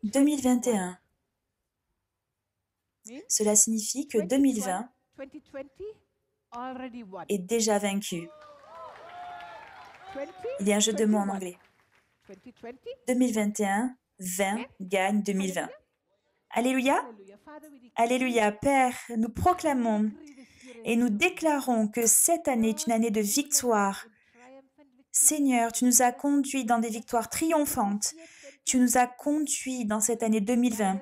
2021. Cela signifie que 2020 est déjà vaincu. Il y a un jeu de mots en anglais. 2021, 20 gagne 2020. Alléluia. Alléluia. Père, nous proclamons et nous déclarons que cette année est une année de victoire. Seigneur, tu nous as conduits dans des victoires triomphantes. Tu nous as conduits dans cette année 2020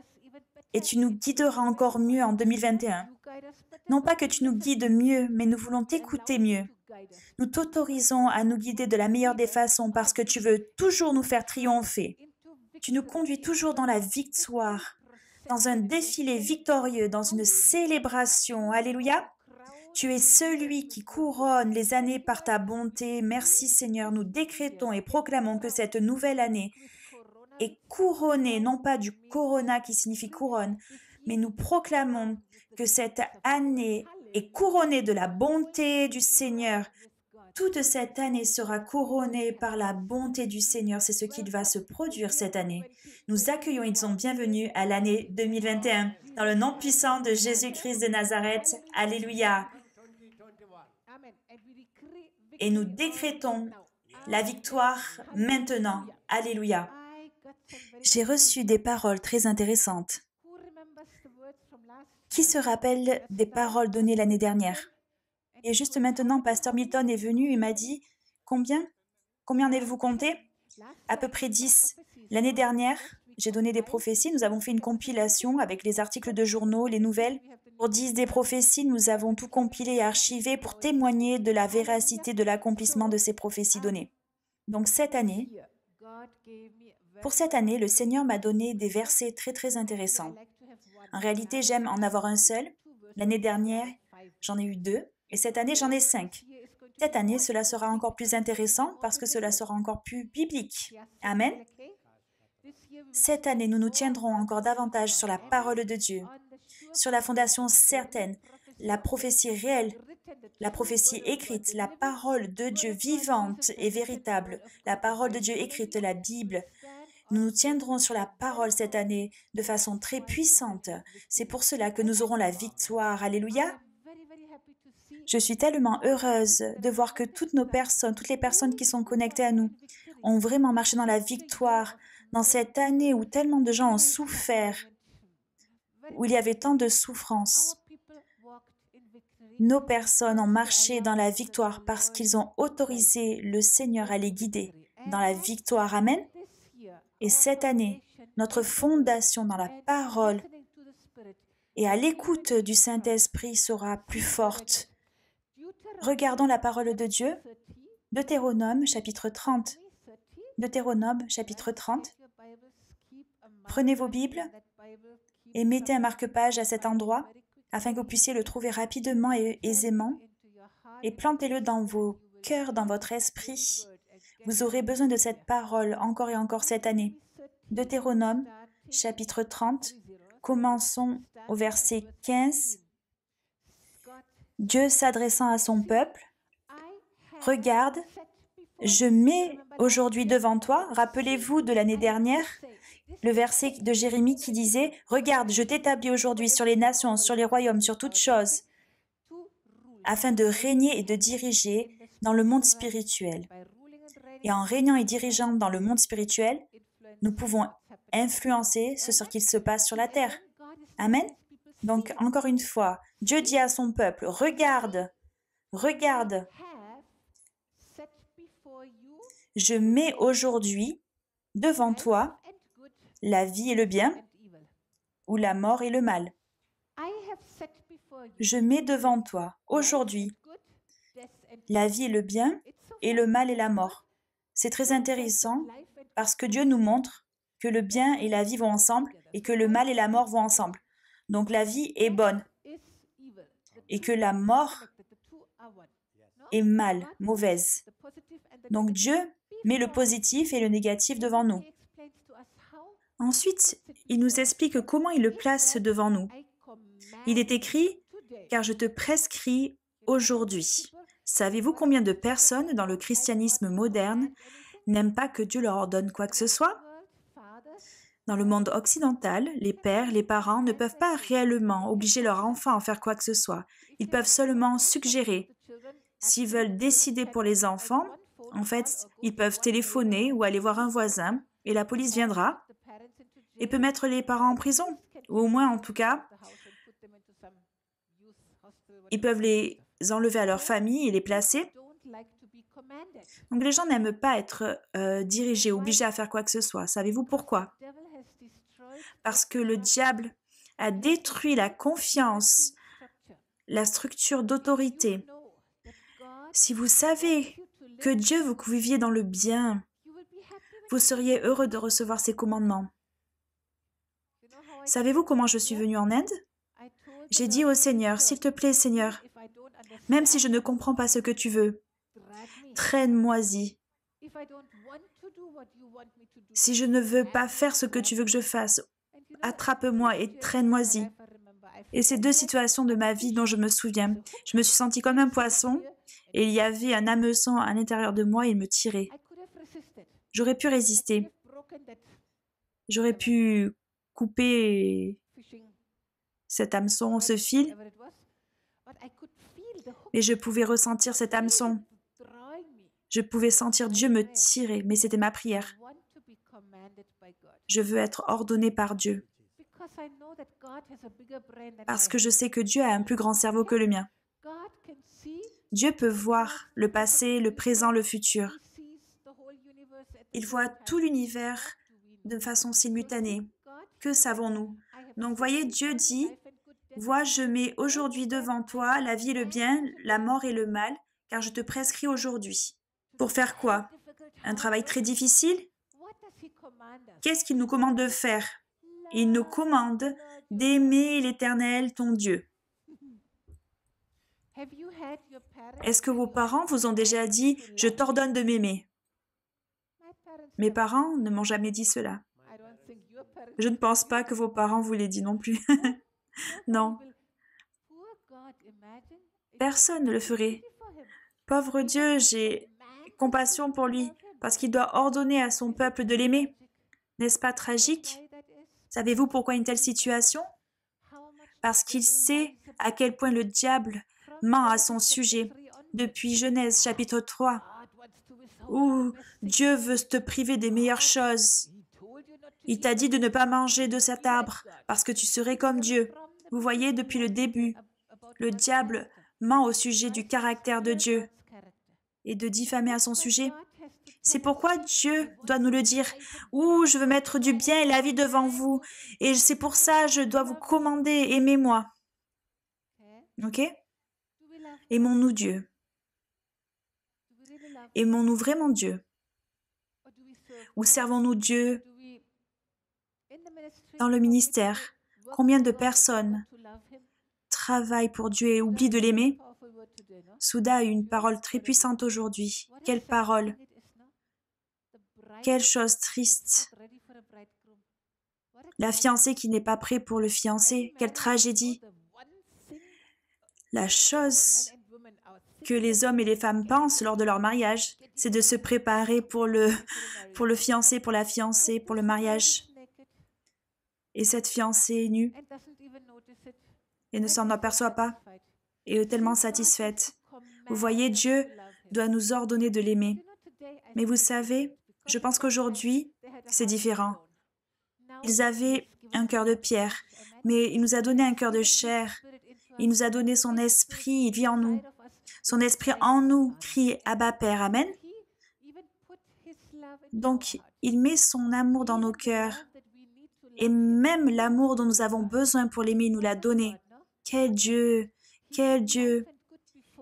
et tu nous guideras encore mieux en 2021. Non pas que tu nous guides mieux, mais nous voulons t'écouter mieux. Nous t'autorisons à nous guider de la meilleure des façons parce que tu veux toujours nous faire triompher. Tu nous conduis toujours dans la victoire, dans un défilé victorieux, dans une célébration. Alléluia. Tu es celui qui couronne les années par ta bonté. Merci Seigneur, nous décrétons et proclamons que cette nouvelle année est couronnée, non pas du corona qui signifie couronne, mais nous proclamons que cette année est couronnée de la bonté du Seigneur. Toute cette année sera couronnée par la bonté du Seigneur. C'est ce qui va se produire cette année. Nous accueillons et disons bienvenue à l'année 2021. Dans le nom puissant de Jésus-Christ de Nazareth. Alléluia. Et nous décrétons la victoire maintenant. Alléluia. J'ai reçu des paroles très intéressantes. Qui se rappelle des paroles données l'année dernière? Et juste maintenant, Pasteur Milton est venu et m'a dit « Combien en avez-vous compté ?» À peu près 10. L'année dernière, j'ai donné des prophéties. Nous avons fait une compilation avec les articles de journaux, les nouvelles. Pour 10 des prophéties, nous avons tout compilé et archivé pour témoigner de la véracité de l'accomplissement de ces prophéties données. Donc pour cette année, le Seigneur m'a donné des versets très très intéressants. En réalité, j'aime en avoir un seul. L'année dernière, j'en ai eu 2. Et cette année, j'en ai 5. Cette année, cela sera encore plus intéressant parce que cela sera encore plus biblique. Amen. Cette année, nous nous tiendrons encore davantage sur la parole de Dieu, sur la fondation certaine, la prophétie réelle, la prophétie écrite, la parole de Dieu vivante et véritable, la parole de Dieu écrite, la Bible. Nous nous tiendrons sur la parole cette année de façon très puissante. C'est pour cela que nous aurons la victoire. Alléluia. Je suis tellement heureuse de voir que toutes les personnes qui sont connectées à nous, ont vraiment marché dans la victoire dans cette année où tellement de gens ont souffert, où il y avait tant de souffrance. Nos personnes ont marché dans la victoire parce qu'ils ont autorisé le Seigneur à les guider dans la victoire. Amen. Et cette année, notre fondation dans la parole et à l'écoute du Saint-Esprit sera plus forte. Regardons la parole de Dieu, Deutéronome chapitre 30. Deutéronome chapitre 30. Prenez vos Bibles et mettez un marque-page à cet endroit afin que vous puissiez le trouver rapidement et aisément et plantez-le dans vos cœurs, dans votre esprit. Vous aurez besoin de cette parole encore et encore cette année. Deutéronome chapitre 30. Commençons au verset 15. Dieu s'adressant à son peuple, « Regarde, je mets aujourd'hui devant toi, rappelez-vous de l'année dernière, le verset de Jérémie qui disait « Regarde, je t'établis aujourd'hui sur les nations, sur les royaumes, sur toutes choses, afin de régner et de diriger dans le monde spirituel. » Et en régnant et dirigeant dans le monde spirituel, nous pouvons influencer ce sur qui se passe sur la terre. Amen. Donc, encore une fois, Dieu dit à son peuple, regarde, regarde, je mets aujourd'hui devant toi la vie et le bien, ou la mort et le mal. Je mets devant toi aujourd'hui la vie et le bien, et le mal et la mort. C'est très intéressant parce que Dieu nous montre que le bien et la vie vont ensemble et que le mal et la mort vont ensemble. Donc la vie est bonne et que la mort est mal, mauvaise. Donc Dieu met le positif et le négatif devant nous. Ensuite, il nous explique comment il le place devant nous. Il est écrit « Car je te prescris aujourd'hui ». Savez-vous combien de personnes dans le christianisme moderne n'aiment pas que Dieu leur ordonne quoi que ce soit? Dans le monde occidental, les pères, les parents ne peuvent pas réellement obliger leur enfant à faire quoi que ce soit. Ils peuvent seulement suggérer. S'ils veulent décider pour les enfants, en fait, ils peuvent téléphoner ou aller voir un voisin et la police viendra et peut mettre les parents en prison. Ou au moins, en tout cas, ils peuvent les enlever à leur famille et les placer. Donc les gens n'aiment pas être dirigés, obligés à faire quoi que ce soit. Savez-vous pourquoi? Parce que le diable a détruit la confiance, la structure d'autorité. Si vous savez que Dieu veut que vous viviez dans le bien, vous seriez heureux de recevoir ses commandements. Savez-vous comment je suis venue en Inde? J'ai dit au Seigneur, s'il te plaît Seigneur, même si je ne comprends pas ce que tu veux, traîne-moi-y. Si je ne veux pas faire ce que tu veux que je fasse, attrape-moi et traîne-moi-y. Et ces deux situations de ma vie dont je me souviens, je me suis sentie comme un poisson et il y avait un hameçon à l'intérieur de moi et il me tirait. J'aurais pu résister. J'aurais pu couper cet hameçon, ce fil, mais je pouvais ressentir cet hameçon. Je pouvais sentir Dieu me tirer, mais c'était ma prière. Je veux être ordonnée par Dieu. Parce que je sais que Dieu a un plus grand cerveau que le mien. Dieu peut voir le passé, le présent, le futur. Il voit tout l'univers de façon simultanée. Que savons-nous? Donc voyez, Dieu dit, « Vois, je mets aujourd'hui devant toi la vie et le bien, la mort et le mal, car je te prescris aujourd'hui. » Pour faire quoi? Un travail très difficile? Qu'est-ce qu'il nous commande de faire? Il nous commande d'aimer l'Éternel, ton Dieu. Est-ce que vos parents vous ont déjà dit « Je t'ordonne de m'aimer » ? Mes parents ne m'ont jamais dit cela. Je ne pense pas que vos parents vous l'aient dit non plus. Non. Personne ne le ferait. Pauvre Dieu, j'ai compassion pour lui, parce qu'il doit ordonner à son peuple de l'aimer. N'est-ce pas tragique? Savez-vous pourquoi une telle situation? Parce qu'il sait à quel point le diable ment à son sujet. Depuis Genèse chapitre 3, où Dieu veut te priver des meilleures choses. Il t'a dit de ne pas manger de cet arbre, parce que tu serais comme Dieu. Vous voyez, depuis le début, le diable ment au sujet du caractère de Dieu et de diffamer à son sujet. C'est pourquoi Dieu doit nous le dire. « Ouh, je veux mettre du bien et la vie devant vous. Et c'est pour ça que je dois vous commander, aimez-moi. » Ok? Aimons-nous Dieu. Aimons-nous vraiment Dieu? Ou servons-nous Dieu dans le ministère? Combien de personnes travaillent pour Dieu et oublient de l'aimer? Souda a eu une parole très puissante aujourd'hui. Quelle parole! Quelle chose triste! La fiancée qui n'est pas prête pour le fiancé, quelle tragédie! La chose que les hommes et les femmes pensent lors de leur mariage, c'est de se préparer pour le fiancé, pour la fiancée, pour le mariage. Et cette fiancée est nue et ne s'en aperçoit pas et est tellement satisfaite. Vous voyez, Dieu doit nous ordonner de l'aimer. Mais vous savez, je pense qu'aujourd'hui, c'est différent. Ils avaient un cœur de pierre, mais il nous a donné un cœur de chair. Il nous a donné son esprit, il vit en nous. Son esprit en nous crie « Abba Père ». Amen. Donc, il met son amour dans nos cœurs. Et même l'amour dont nous avons besoin pour l'aimer, il nous l'a donné. Quel Dieu! Quel Dieu!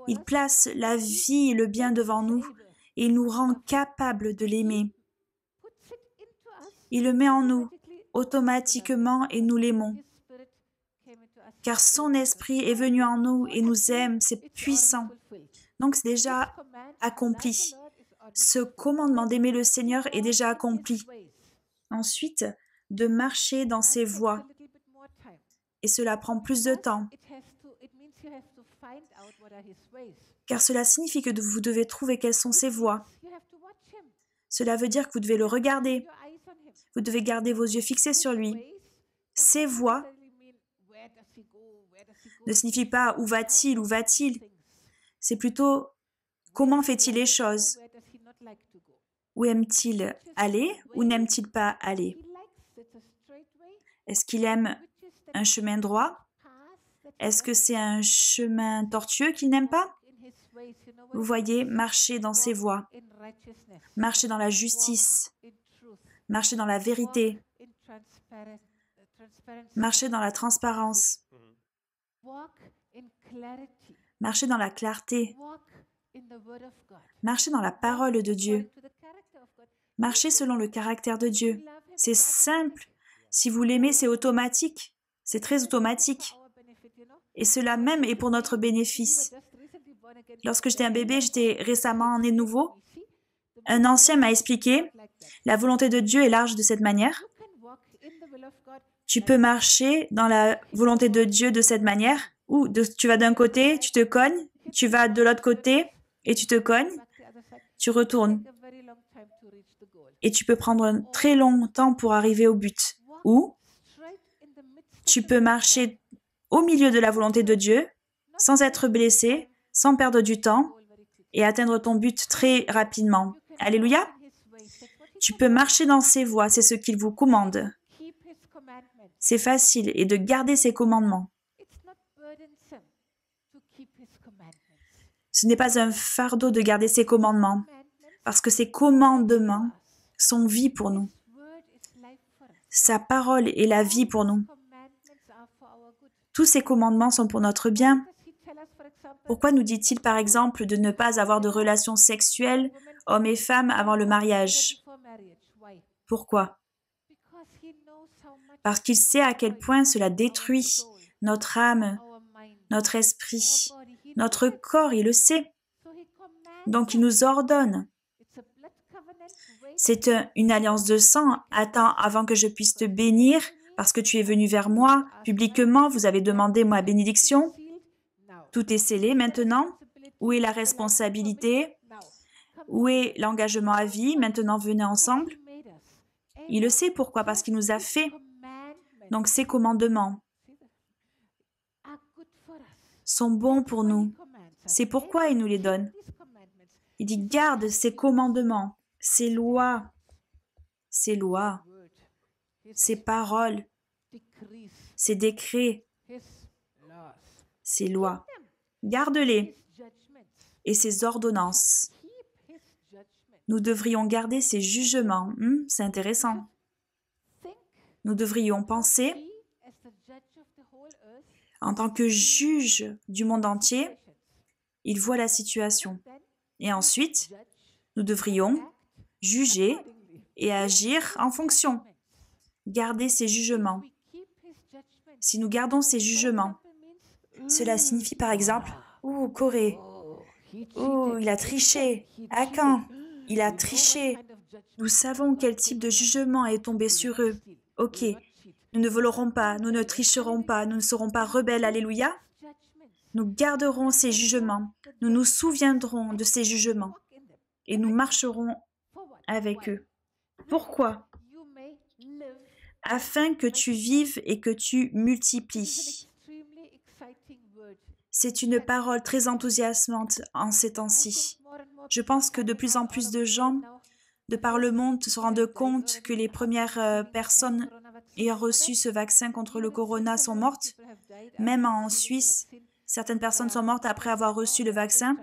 Il place la vie et le bien devant nous et il nous rend capables de l'aimer. Il le met en nous automatiquement et nous l'aimons. Car son esprit est venu en nous et nous aime, c'est puissant. Donc c'est déjà accompli. Ce commandement d'aimer le Seigneur est déjà accompli. Ensuite, de marcher dans ses voies. Et cela prend plus de temps. Car cela signifie que vous devez trouver quelles sont ses voies. Cela veut dire que vous devez le regarder. Vous devez garder vos yeux fixés sur lui. Ses voies ne signifient pas où va-t-il, où va-t-il. C'est plutôt comment fait-il les choses. Où aime-t-il aller ou n'aime-t-il pas aller? Est-ce qu'il aime un chemin droit? Est-ce que c'est un chemin tortueux qu'il n'aime pas? Vous voyez, marcher dans ses voies, marcher dans la justice, marcher dans la vérité, marcher dans la transparence, marcher dans la clarté, marcher dans la parole de Dieu, marcher selon le caractère de Dieu. C'est simple. Si vous l'aimez, c'est automatique. C'est très automatique. Et cela même est pour notre bénéfice. Lorsque j'étais un bébé, j'étais récemment né nouveau. Un ancien m'a expliqué, la volonté de Dieu est large de cette manière. Tu peux marcher dans la volonté de Dieu de cette manière, où tu vas d'un côté, tu te cognes, tu vas de l'autre côté et tu te cognes, tu retournes. Et tu peux prendre un très long temps pour arriver au but. Ou tu peux marcher au milieu de la volonté de Dieu, sans être blessé, sans perdre du temps, et atteindre ton but très rapidement. Alléluia. Tu peux marcher dans ses voies, c'est ce qu'il vous commande. C'est facile, et de garder ses commandements. Ce n'est pas un fardeau de garder ses commandements, parce que ses commandements sont vie pour nous. Sa parole est la vie pour nous. Tous ces commandements sont pour notre bien. Pourquoi nous dit-il par exemple de ne pas avoir de relations sexuelles, hommes et femmes, avant le mariage? Pourquoi? Parce qu'il sait à quel point cela détruit notre âme, notre esprit, notre corps, il le sait. Donc il nous ordonne. C'est une alliance de sang. Attends, avant que je puisse te bénir, parce que tu es venu vers moi, publiquement, vous avez demandé ma bénédiction. Tout est scellé maintenant. Où est la responsabilité? Où est l'engagement à vie? Maintenant, venez ensemble. Il le sait pourquoi, parce qu'il nous a fait. Donc, ces commandements sont bons pour nous. C'est pourquoi il nous les donne. Il dit, garde ces commandements, ces lois, ces paroles, ces décrets, ces lois. Garde-les et ces ordonnances. Nous devrions garder ces jugements. C'est intéressant. Nous devrions penser en tant que juge du monde entier, il voit la situation. Et ensuite, nous devrions juger et agir en fonction. Garder ces jugements. Si nous gardons ces jugements, cela signifie par exemple, « Oh, Corée, oh, il a triché. Akan, il a triché. » Nous savons quel type de jugement est tombé sur eux. Ok, nous ne volerons pas, nous ne tricherons pas, nous ne serons pas rebelles, alléluia. Nous garderons ces jugements, nous nous souviendrons de ces jugements et nous marcherons avec eux. Pourquoi? Afin que tu vives et que tu multiplies. C'est une parole très enthousiasmante en ces temps-ci. Je pense que de plus en plus de gens, de par le monde, se rendent compte que les premières personnes ayant reçu ce vaccin contre le corona sont mortes. Même en Suisse, certaines personnes sont mortes après avoir reçu le vaccin.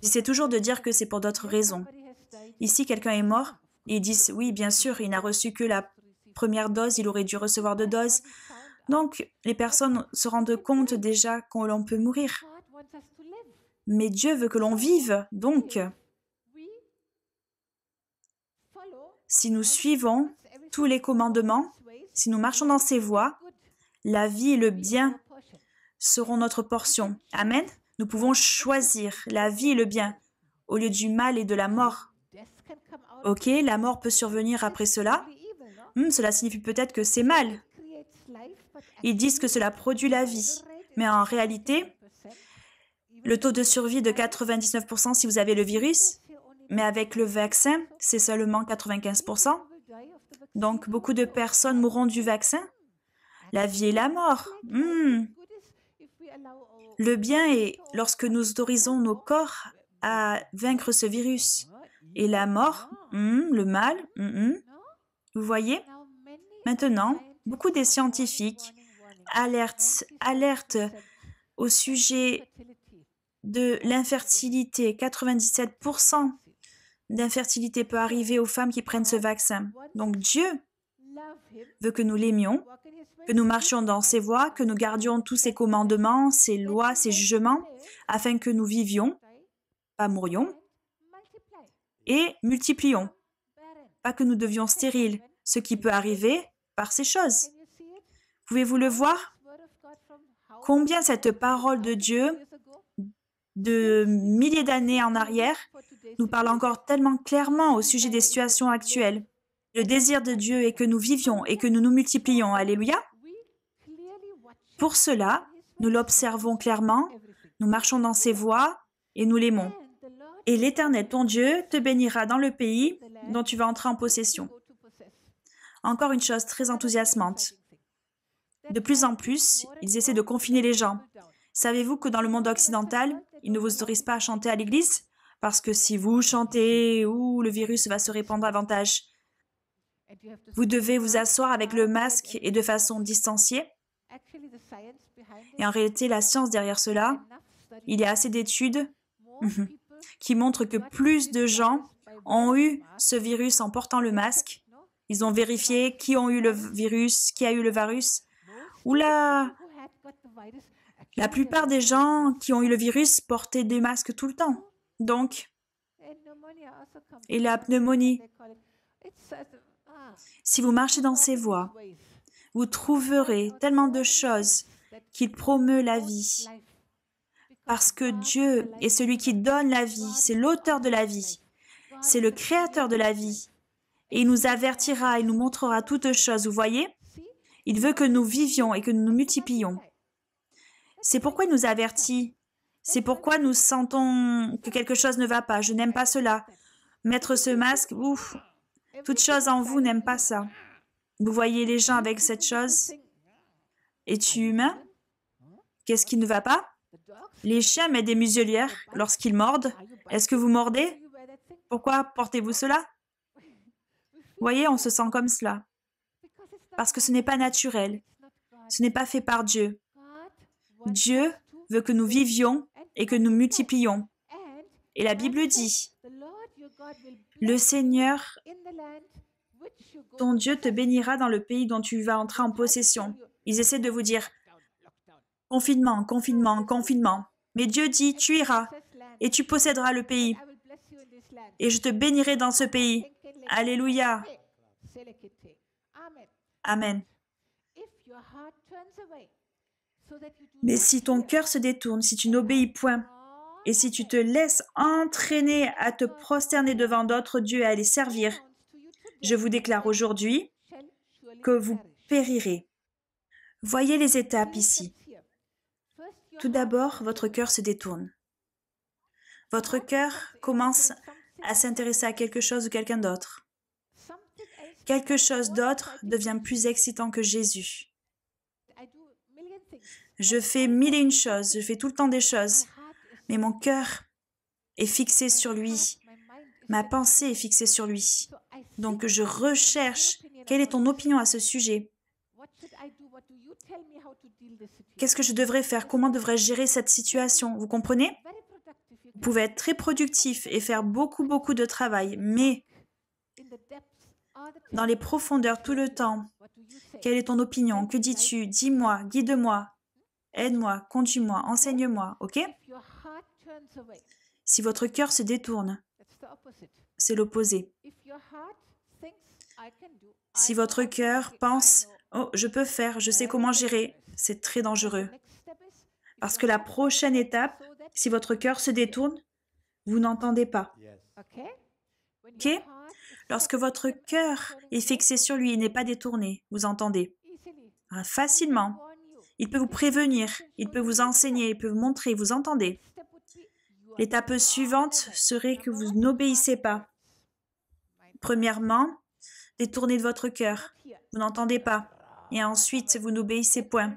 J'essaie toujours de dire que c'est pour d'autres raisons. Ici, quelqu'un est mort et ils disent « Oui, bien sûr, il n'a reçu que la première dose, il aurait dû recevoir 2 doses. » Donc, les personnes se rendent compte déjà que l'on peut mourir. Mais Dieu veut que l'on vive. Donc, si nous suivons tous les commandements, si nous marchons dans ses voies, la vie et le bien seront notre portion. Amen. Nous pouvons choisir la vie et le bien au lieu du mal et de la mort. Ok, la mort peut survenir après cela. Cela signifie peut-être que c'est mal. Ils disent que cela produit la vie. Mais en réalité, le taux de survie est de 99% si vous avez le virus, mais avec le vaccin, c'est seulement 95%. Donc, beaucoup de personnes mourront du vaccin. La vie et la mort. Le bien est lorsque nous autorisons nos corps à vaincre ce virus. Et la mort, le mal, vous voyez? Maintenant, beaucoup des scientifiques alertent au sujet de l'infertilité. 97% d'infertilité peut arriver aux femmes qui prennent ce vaccin. Donc Dieu veut que nous l'aimions, que nous marchions dans ses voies, que nous gardions tous ses commandements, ses lois, ses jugements, afin que nous vivions, pas mourions, et multiplions. Pas que nous devions stériles, ce qui peut arriver par ces choses. Pouvez-vous le voir? Combien cette parole de Dieu, de milliers d'années en arrière, nous parle encore tellement clairement au sujet des situations actuelles. Le désir de Dieu est que nous vivions et que nous nous multiplions. Alléluia. Pour cela, nous l'observons clairement, nous marchons dans ses voies et nous l'aimons. Et l'Éternel, ton Dieu, te bénira dans le pays dont tu vas entrer en possession. Encore une chose très enthousiasmante. De plus en plus, ils essaient de confiner les gens. Savez-vous que dans le monde occidental, ils ne vous autorisent pas à chanter à l'église? Parce que si vous chantez, le virus va se répandre davantage. Vous devez vous asseoir avec le masque et de façon distanciée. Et en réalité, la science derrière cela, il y a assez d'études qui montrent que plus de gens ont eu ce virus en portant le masque. Ils ont vérifié qui a eu le virus. Oula! La plupart des gens qui ont eu le virus portaient des masques tout le temps. Donc, et la pneumonie. Si vous marchez dans ces voies, vous trouverez tellement de choses qui promeut la vie. Parce que Dieu est celui qui donne la vie, c'est l'auteur de la vie, c'est le créateur de la vie. Et il nous avertira, il nous montrera toutes choses, vous voyez? Il veut que nous vivions et que nous nous multiplions. C'est pourquoi il nous avertit. C'est pourquoi nous sentons que quelque chose ne va pas. Je n'aime pas cela. Mettre ce masque, toute chose en vous n'aime pas ça. Vous voyez les gens avec cette chose? Es-tu humain? Qu'est-ce qui ne va pas? Les chiens mettent des muselières lorsqu'ils mordent. Est-ce que vous mordez? Pourquoi portez-vous cela? Voyez, on se sent comme cela. Parce que ce n'est pas naturel. Ce n'est pas fait par Dieu. Dieu veut que nous vivions et que nous multiplions. Et la Bible dit, le Seigneur, ton Dieu te bénira dans le pays dont tu vas entrer en possession. Ils essaient de vous dire, confinement, confinement, confinement. Mais Dieu dit, tu iras et tu posséderas le pays. Et je te bénirai dans ce pays. Alléluia. Amen. Mais si ton cœur se détourne, si tu n'obéis point, et si tu te laisses entraîner à te prosterner devant d'autres dieux et à les servir, je vous déclare aujourd'hui que vous périrez. Voyez les étapes ici. Tout d'abord, votre cœur se détourne. Votre cœur commence à s'intéresser à quelque chose ou quelqu'un d'autre. Quelque chose d'autre devient plus excitant que Jésus. Je fais mille et une choses, je fais tout le temps des choses, mais mon cœur est fixé sur lui. Ma pensée est fixée sur lui. Donc je recherche quelle est ton opinion à ce sujet. Qu'est-ce que je devrais faire? Comment devrais-je gérer cette situation? Vous comprenez? Vous pouvez être très productif et faire beaucoup de travail, mais dans les profondeurs tout le temps, quelle est ton opinion? Que dis-tu? Dis-moi, guide-moi, aide-moi, conduis-moi, enseigne-moi, ok? Si votre cœur se détourne, c'est l'opposé. Si votre cœur pense, oh, je peux faire, je sais comment gérer, c'est très dangereux. Parce que la prochaine étape, si votre cœur se détourne, vous n'entendez pas. Ok? Lorsque votre cœur est fixé sur lui, il n'est pas détourné, vous entendez. Facilement. Il peut vous prévenir, il peut vous enseigner, il peut vous montrer, vous entendez. L'étape suivante serait que vous n'obéissez pas. Premièrement, détournez de votre cœur. Vous n'entendez pas. Et ensuite, vous n'obéissez point.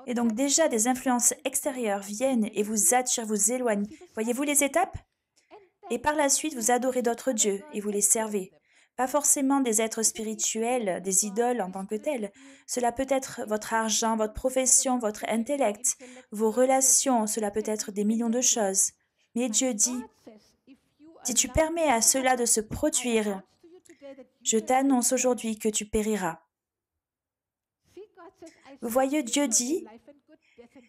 Et donc déjà, des influences extérieures viennent et vous attirent, vous éloignent. Voyez-vous les étapes? Et par la suite, vous adorez d'autres dieux et vous les servez. Pas forcément des êtres spirituels, des idoles en tant que tels. Cela peut être votre argent, votre profession, votre intellect, vos relations, cela peut être des millions de choses. Mais Dieu dit, si tu permets à cela de se produire, je t'annonce aujourd'hui que tu périras. Vous voyez, Dieu dit,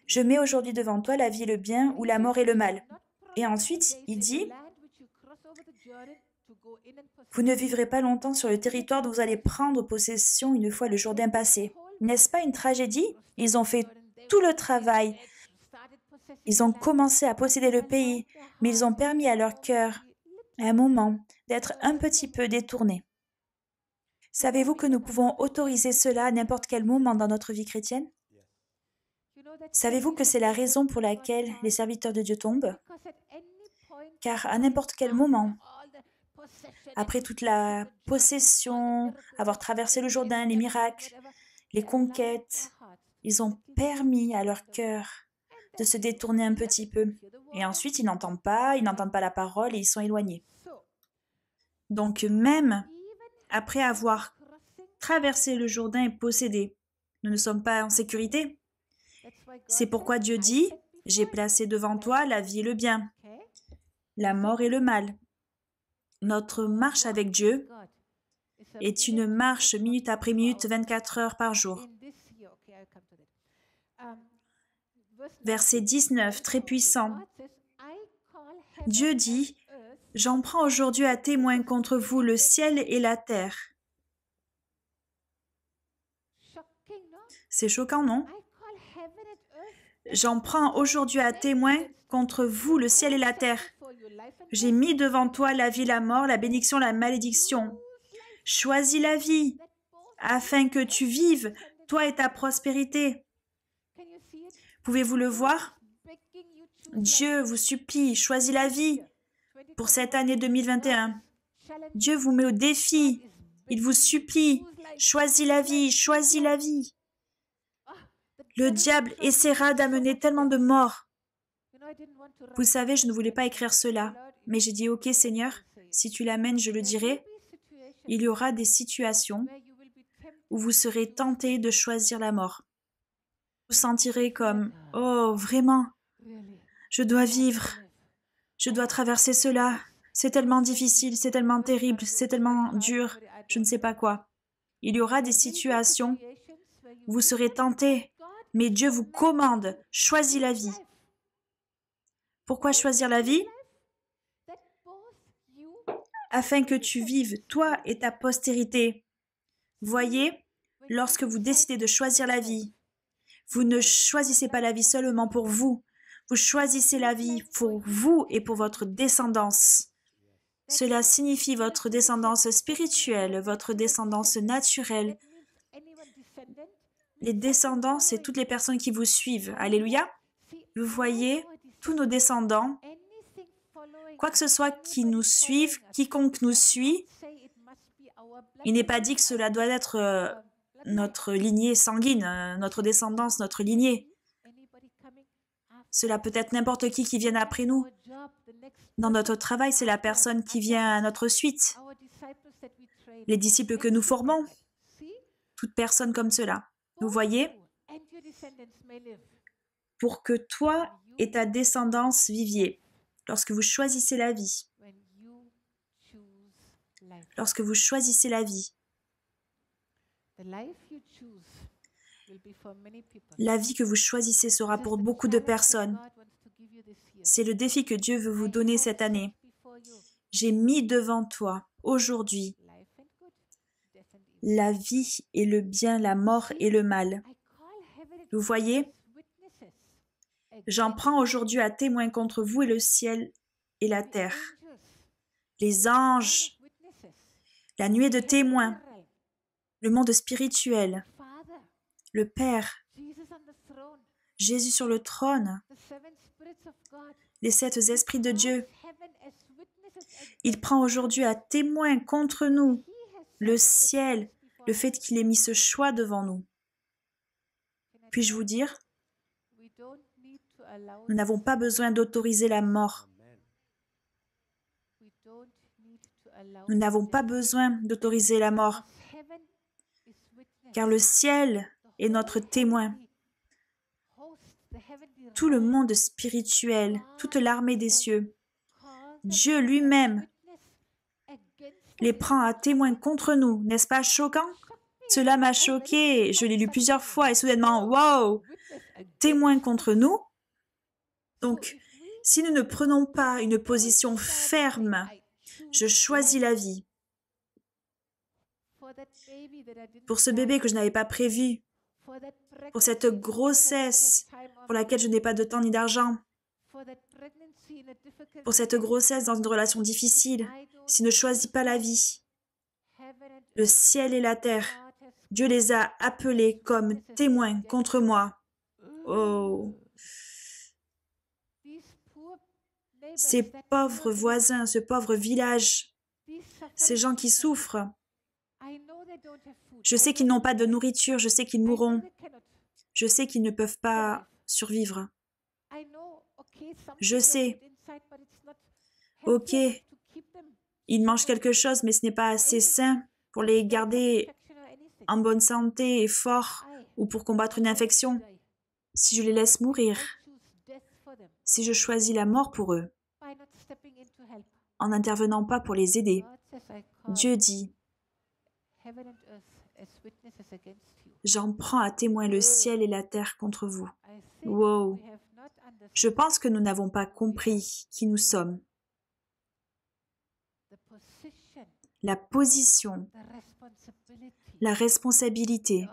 je mets aujourd'hui devant toi la vie et le bien ou la mort et le mal. Et ensuite, il dit, vous ne vivrez pas longtemps sur le territoire dont vous allez prendre possession une fois le Jourdain passé. N'est-ce pas une tragédie? Ils ont fait tout le travail. Ils ont commencé à posséder le pays, mais ils ont permis à leur cœur, à un moment, d'être un petit peu détournés. Savez-vous que nous pouvons autoriser cela à n'importe quel moment dans notre vie chrétienne? Savez-vous que c'est la raison pour laquelle les serviteurs de Dieu tombent? Car à n'importe quel moment, après toute la possession, avoir traversé le Jourdain, les miracles, les conquêtes, ils ont permis à leur cœur de se détourner un petit peu. Et ensuite, ils n'entendent pas la parole et ils sont éloignés. Donc même après avoir traversé le Jourdain et possédé, nous ne sommes pas en sécurité. C'est pourquoi Dieu dit, j'ai placé devant toi la vie et le bien, la mort et le mal. Notre marche avec Dieu est une marche minute après minute, 24 heures par jour. Verset 19, très puissant. Dieu dit, j'en prends aujourd'hui à témoin contre vous le ciel et la terre. C'est choquant, non? J'en prends aujourd'hui à témoin contre vous le ciel et la terre. J'ai mis devant toi la vie, la mort, la bénédiction, la malédiction. Choisis la vie, afin que tu vives, toi et ta prospérité. Pouvez-vous le voir? Dieu vous supplie, choisis la vie pour cette année 2021. Dieu vous met au défi. Il vous supplie, choisis la vie, choisis la vie. Le diable essaiera d'amener tellement de morts. Vous savez, je ne voulais pas écrire cela, mais j'ai dit, ok Seigneur, si tu l'amènes, je le dirai. Il y aura des situations où vous serez tenté de choisir la mort. Vous sentirez comme, oh vraiment, je dois vivre, je dois traverser cela, c'est tellement difficile, c'est tellement terrible, c'est tellement dur, je ne sais pas quoi. Il y aura des situations où vous serez tenté, mais Dieu vous commande, choisis la vie. Pourquoi choisir la vie? Afin que tu vives, toi et ta postérité. Voyez, lorsque vous décidez de choisir la vie, vous ne choisissez pas la vie seulement pour vous, vous choisissez la vie pour vous et pour votre descendance. Cela signifie votre descendance spirituelle, votre descendance naturelle. Les descendants, c'est toutes les personnes qui vous suivent. Alléluia. Vous voyez, tous nos descendants, quoi que ce soit qui nous suive, quiconque nous suit, il n'est pas dit que cela doit être notre lignée sanguine, notre descendance, notre lignée. Cela peut être n'importe qui vienne après nous. Dans notre travail, c'est la personne qui vient à notre suite. Les disciples que nous formons, toute personne comme cela. Vous voyez, pour que toi et ta descendance viviez, lorsque vous choisissez la vie, lorsque vous choisissez la vie, la vie que vous choisissez sera pour beaucoup de personnes. C'est le défi que Dieu veut vous donner cette année. J'ai mis devant toi, aujourd'hui, la vie et le bien, la mort et le mal. Vous voyez, j'en prends aujourd'hui à témoin contre vous et le ciel et la terre. Les anges, la nuée de témoins, le monde spirituel, le Père, Jésus sur le trône, les 7 esprits de Dieu. Il prend aujourd'hui à témoin contre nous. le ciel, le fait qu'il ait mis ce choix devant nous. Puis-je vous dire, nous n'avons pas besoin d'autoriser la mort. Nous n'avons pas besoin d'autoriser la mort, car le ciel est notre témoin. Tout le monde spirituel, toute l'armée des cieux, Dieu lui-même les prend à témoin contre nous. N'est-ce pas choquant? Cela m'a choqué. Je l'ai lu plusieurs fois et soudainement, wow, témoin contre nous. Donc, si nous ne prenons pas une position ferme, je choisis la vie. Pour ce bébé que je n'avais pas prévu, pour cette grossesse pour laquelle je n'ai pas de temps ni d'argent, pour cette grossesse dans une relation difficile, si je ne choisis pas la vie, le ciel et la terre, Dieu les a appelés comme témoins contre moi. Oh! Ces pauvres voisins, ce pauvre village, ces gens qui souffrent, je sais qu'ils n'ont pas de nourriture, je sais qu'ils mourront, je sais qu'ils ne peuvent pas survivre. Je sais, ok, ils mangent quelque chose, mais ce n'est pas assez sain pour les garder en bonne santé et forts ou pour combattre une infection. Si je les laisse mourir, si je choisis la mort pour eux, en n'intervenant pas pour les aider, Dieu dit, j'en prends à témoin le ciel et la terre contre vous. Wow! Je pense que nous n'avons pas compris qui nous sommes. La position, la responsabilité,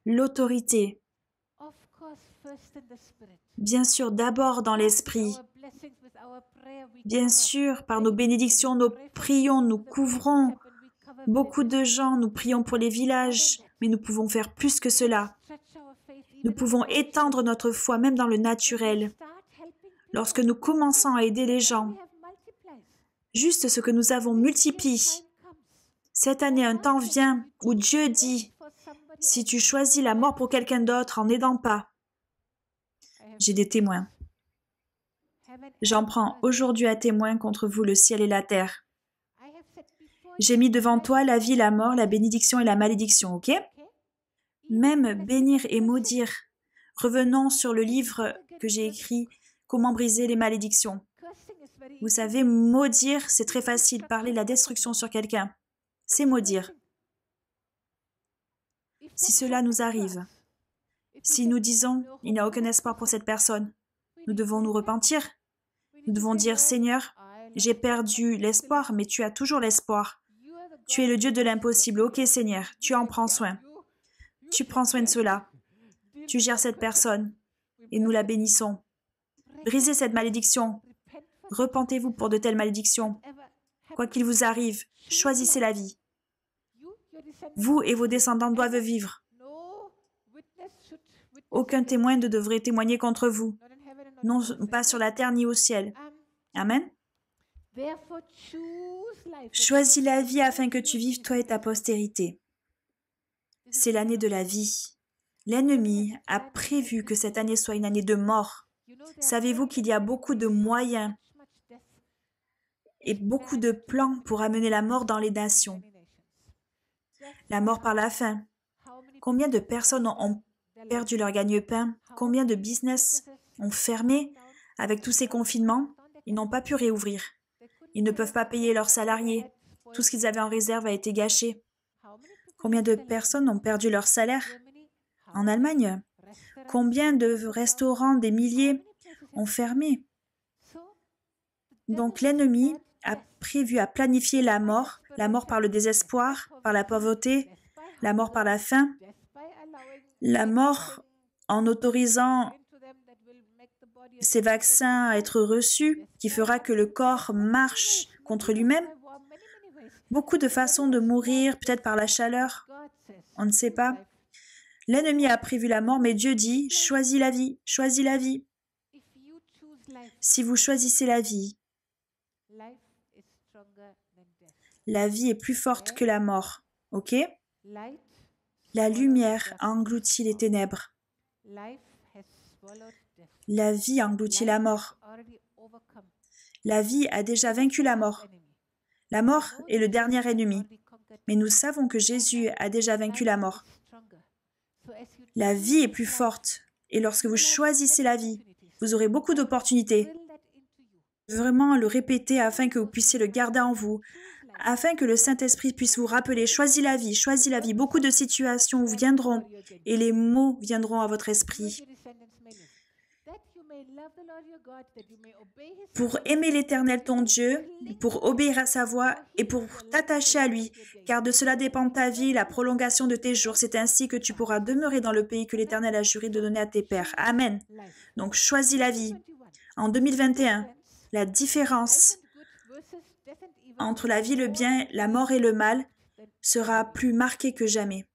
l'autorité. Bien sûr, d'abord dans l'esprit. Bien sûr, par nos bénédictions, nos prions, nous couvrons. Beaucoup de gens, nous prions pour les villages, mais nous pouvons faire plus que cela. Nous pouvons étendre notre foi même dans le naturel. Lorsque nous commençons à aider les gens, juste ce que nous avons multiplie. Cette année, un temps vient où Dieu dit, si tu choisis la mort pour quelqu'un d'autre en n'aidant pas, j'ai des témoins. J'en prends aujourd'hui à témoin contre vous le ciel et la terre. J'ai mis devant toi la vie, la mort, la bénédiction et la malédiction, ok? Même bénir et maudire. Revenons sur le livre que j'ai écrit, Comment briser les malédictions. Vous savez, maudire, c'est très facile, parler la destruction sur quelqu'un. C'est maudire. Si cela nous arrive, si nous disons, il n'y a aucun espoir pour cette personne, nous devons nous repentir. Nous devons dire, Seigneur, j'ai perdu l'espoir, mais tu as toujours l'espoir. Tu es le Dieu de l'impossible. Ok, Seigneur, tu en prends soin. Tu prends soin de cela. Tu gères cette personne et nous la bénissons. Brisez cette malédiction. Repentez-vous pour de telles malédictions. Quoi qu'il vous arrive, choisissez la vie. Vous et vos descendants doivent vivre. Aucun témoin ne devrait témoigner contre vous, non pas sur la terre ni au ciel. Amen. Choisis la vie afin que tu vives toi et ta postérité. C'est l'année de la vie. L'ennemi a prévu que cette année soit une année de mort. Savez-vous qu'il y a beaucoup de moyens et beaucoup de plans pour amener la mort dans les nations? La mort par la faim. Combien de personnes ont perdu leur gagne-pain? Combien de business ont fermé avec tous ces confinements? Ils n'ont pas pu réouvrir. Ils ne peuvent pas payer leurs salariés. Tout ce qu'ils avaient en réserve a été gâché. Combien de personnes ont perdu leur salaire? En Allemagne, combien de restaurants, des milliers, ont fermé? Donc l'ennemi a prévu, a planifié la mort par le désespoir, par la pauvreté, la mort par la faim, la mort en autorisant ces vaccins à être reçus, qui fera que le corps marche contre lui-même. Beaucoup de façons de mourir, peut-être par la chaleur, on ne sait pas. L'ennemi a prévu la mort, mais Dieu dit, choisis la vie, choisis la vie. Si vous choisissez la vie, La vie est plus forte que la mort. Ok? La lumière a englouti les ténèbres. La vie a englouti la mort. La vie a déjà vaincu la mort. La mort est le dernier ennemi. Mais nous savons que Jésus a déjà vaincu la mort. La vie est plus forte. Et lorsque vous choisissez la vie, vous aurez beaucoup d'opportunités. Vraiment le répéter afin que vous puissiez le garder en vous, afin que le Saint-Esprit puisse vous rappeler, choisis la vie, choisis la vie. Beaucoup de situations viendront et les mots viendront à votre esprit. Pour aimer l'Éternel ton Dieu, pour obéir à sa voix et pour t'attacher à lui, car de cela dépend ta vie, la prolongation de tes jours. C'est ainsi que tu pourras demeurer dans le pays que l'Éternel a juré de donner à tes pères. Amen. Donc choisis la vie. En 2021, la différence entre la vie et le bien, la mort et le mal sera plus marquée que jamais.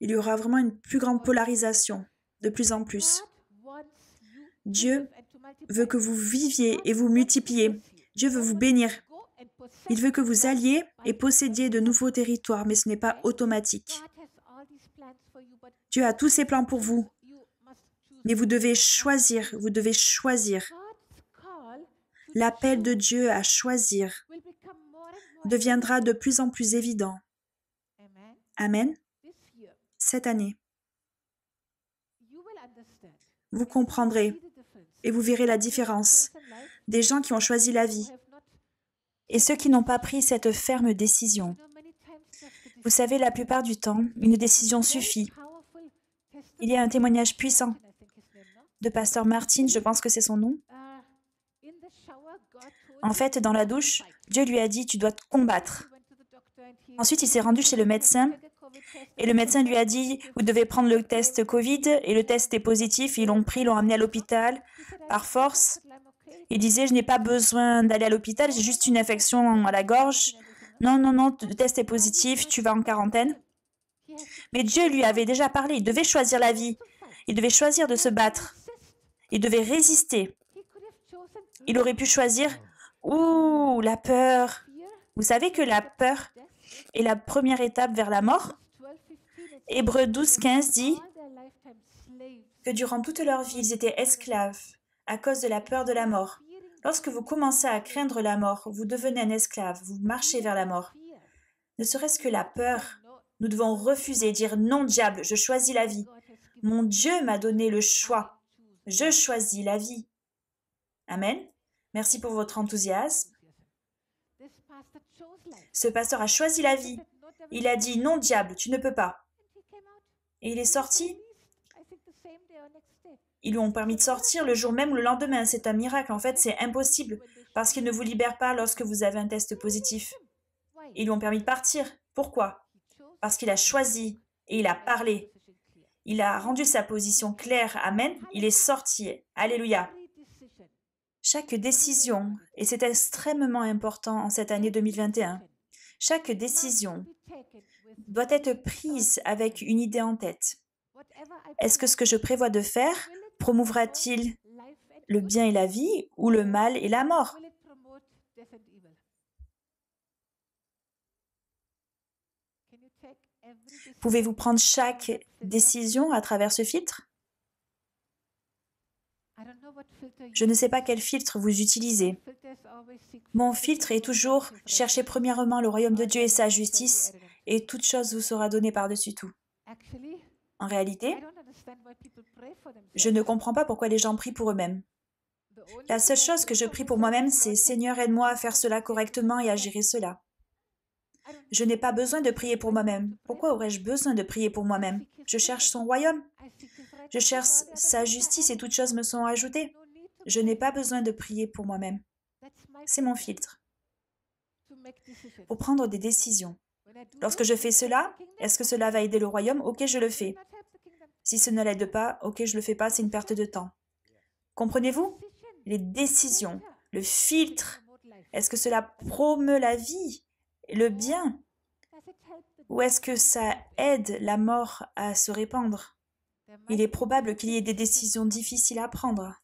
Il y aura vraiment une plus grande polarisation, de plus en plus. Dieu veut que vous viviez et vous multipliez. Dieu veut vous bénir. Il veut que vous alliez et possédiez de nouveaux territoires, mais ce n'est pas automatique. Dieu a tous ses plans pour vous, mais vous devez choisir, vous devez choisir. L'appel de Dieu à choisir deviendra de plus en plus évident. Amen. Cette année, vous comprendrez et vous verrez la différence des gens qui ont choisi la vie et ceux qui n'ont pas pris cette ferme décision. Vous savez, la plupart du temps, une décision suffit. Il y a un témoignage puissant de Pasteur Martin, je pense que c'est son nom. En fait, dans la douche, Dieu lui a dit « Tu dois te combattre ». Ensuite, il s'est rendu chez le médecin et le médecin lui a dit « Vous devez prendre le test Covid » et le test est positif. Ils l'ont pris, l'ont amené à l'hôpital par force. Il disait « Je n'ai pas besoin d'aller à l'hôpital, j'ai juste une infection à la gorge. Non, non, non, le test est positif, tu vas en quarantaine. » Mais Dieu lui avait déjà parlé, il devait choisir la vie. Il devait choisir de se battre. Il devait résister. Il aurait pu choisir « Ouh, la peur ». Vous savez que la peur est la première étape vers la mort. Hébreux 12, 15 dit que durant toute leur vie, ils étaient esclaves à cause de la peur de la mort. Lorsque vous commencez à craindre la mort, vous devenez un esclave, vous marchez vers la mort. Ne serait-ce que la peur, nous devons refuser, dire « Non, diable, je choisis la vie. Mon Dieu m'a donné le choix. Je choisis la vie. » Amen. Merci pour votre enthousiasme. Ce pasteur a choisi la vie. Il a dit « Non, diable, tu ne peux pas. » Et il est sorti. Ils lui ont permis de sortir le jour même ou le lendemain. C'est un miracle. En fait, c'est impossible parce qu'ils ne vous libèrent pas lorsque vous avez un test positif. Ils lui ont permis de partir. Pourquoi? Parce qu'il a choisi et il a parlé. Il a rendu sa position claire. Amen. Il est sorti. Alléluia. Chaque décision, et c'est extrêmement important en cette année 2021, chaque décision doit être prise avec une idée en tête. Est-ce que ce que je prévois de faire promouvra-t-il le bien et la vie ou le mal et la mort? Pouvez-vous prendre chaque décision à travers ce filtre? Je ne sais pas quel filtre vous utilisez. Mon filtre est toujours « Cherchez premièrement le royaume de Dieu et sa justice, et toute chose vous sera donnée par-dessus tout. » En réalité, je ne comprends pas pourquoi les gens prient pour eux-mêmes. La seule chose que je prie pour moi-même, c'est « Seigneur, aide-moi à faire cela correctement et à gérer cela. » Je n'ai pas besoin de prier pour moi-même. Pourquoi aurais-je besoin de prier pour moi-même? Je cherche son royaume. Je cherche sa justice et toutes choses me sont ajoutées. Je n'ai pas besoin de prier pour moi-même. C'est mon filtre. Pour prendre des décisions. Lorsque je fais cela, est-ce que cela va aider le royaume? Ok, je le fais. Si ce ne l'aide pas, ok, je ne le fais pas, c'est une perte de temps. Comprenez-vous? Les décisions, le filtre. Est-ce que cela promeut la vie, le bien? Ou est-ce que ça aide la mort à se répandre? Il est probable qu'il y ait des décisions difficiles à prendre.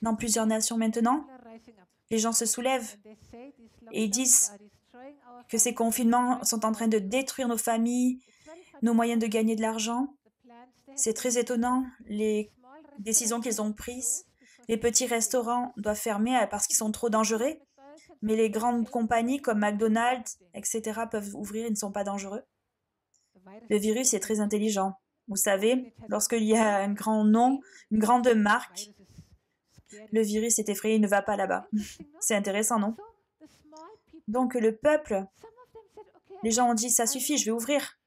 Dans plusieurs nations maintenant, les gens se soulèvent et ils disent que ces confinements sont en train de détruire nos familles, nos moyens de gagner de l'argent. C'est très étonnant, les décisions qu'ils ont prises. Les petits restaurants doivent fermer parce qu'ils sont trop dangereux, mais les grandes compagnies comme McDonald's, etc. peuvent ouvrir, ils ne sont pas dangereux. Le virus est très intelligent. Vous savez, lorsqu'il y a un grand nom, une grande marque, le virus est effrayé, il ne va pas là-bas. C'est intéressant, non? Donc le peuple, les gens ont dit, ça suffit, je vais ouvrir.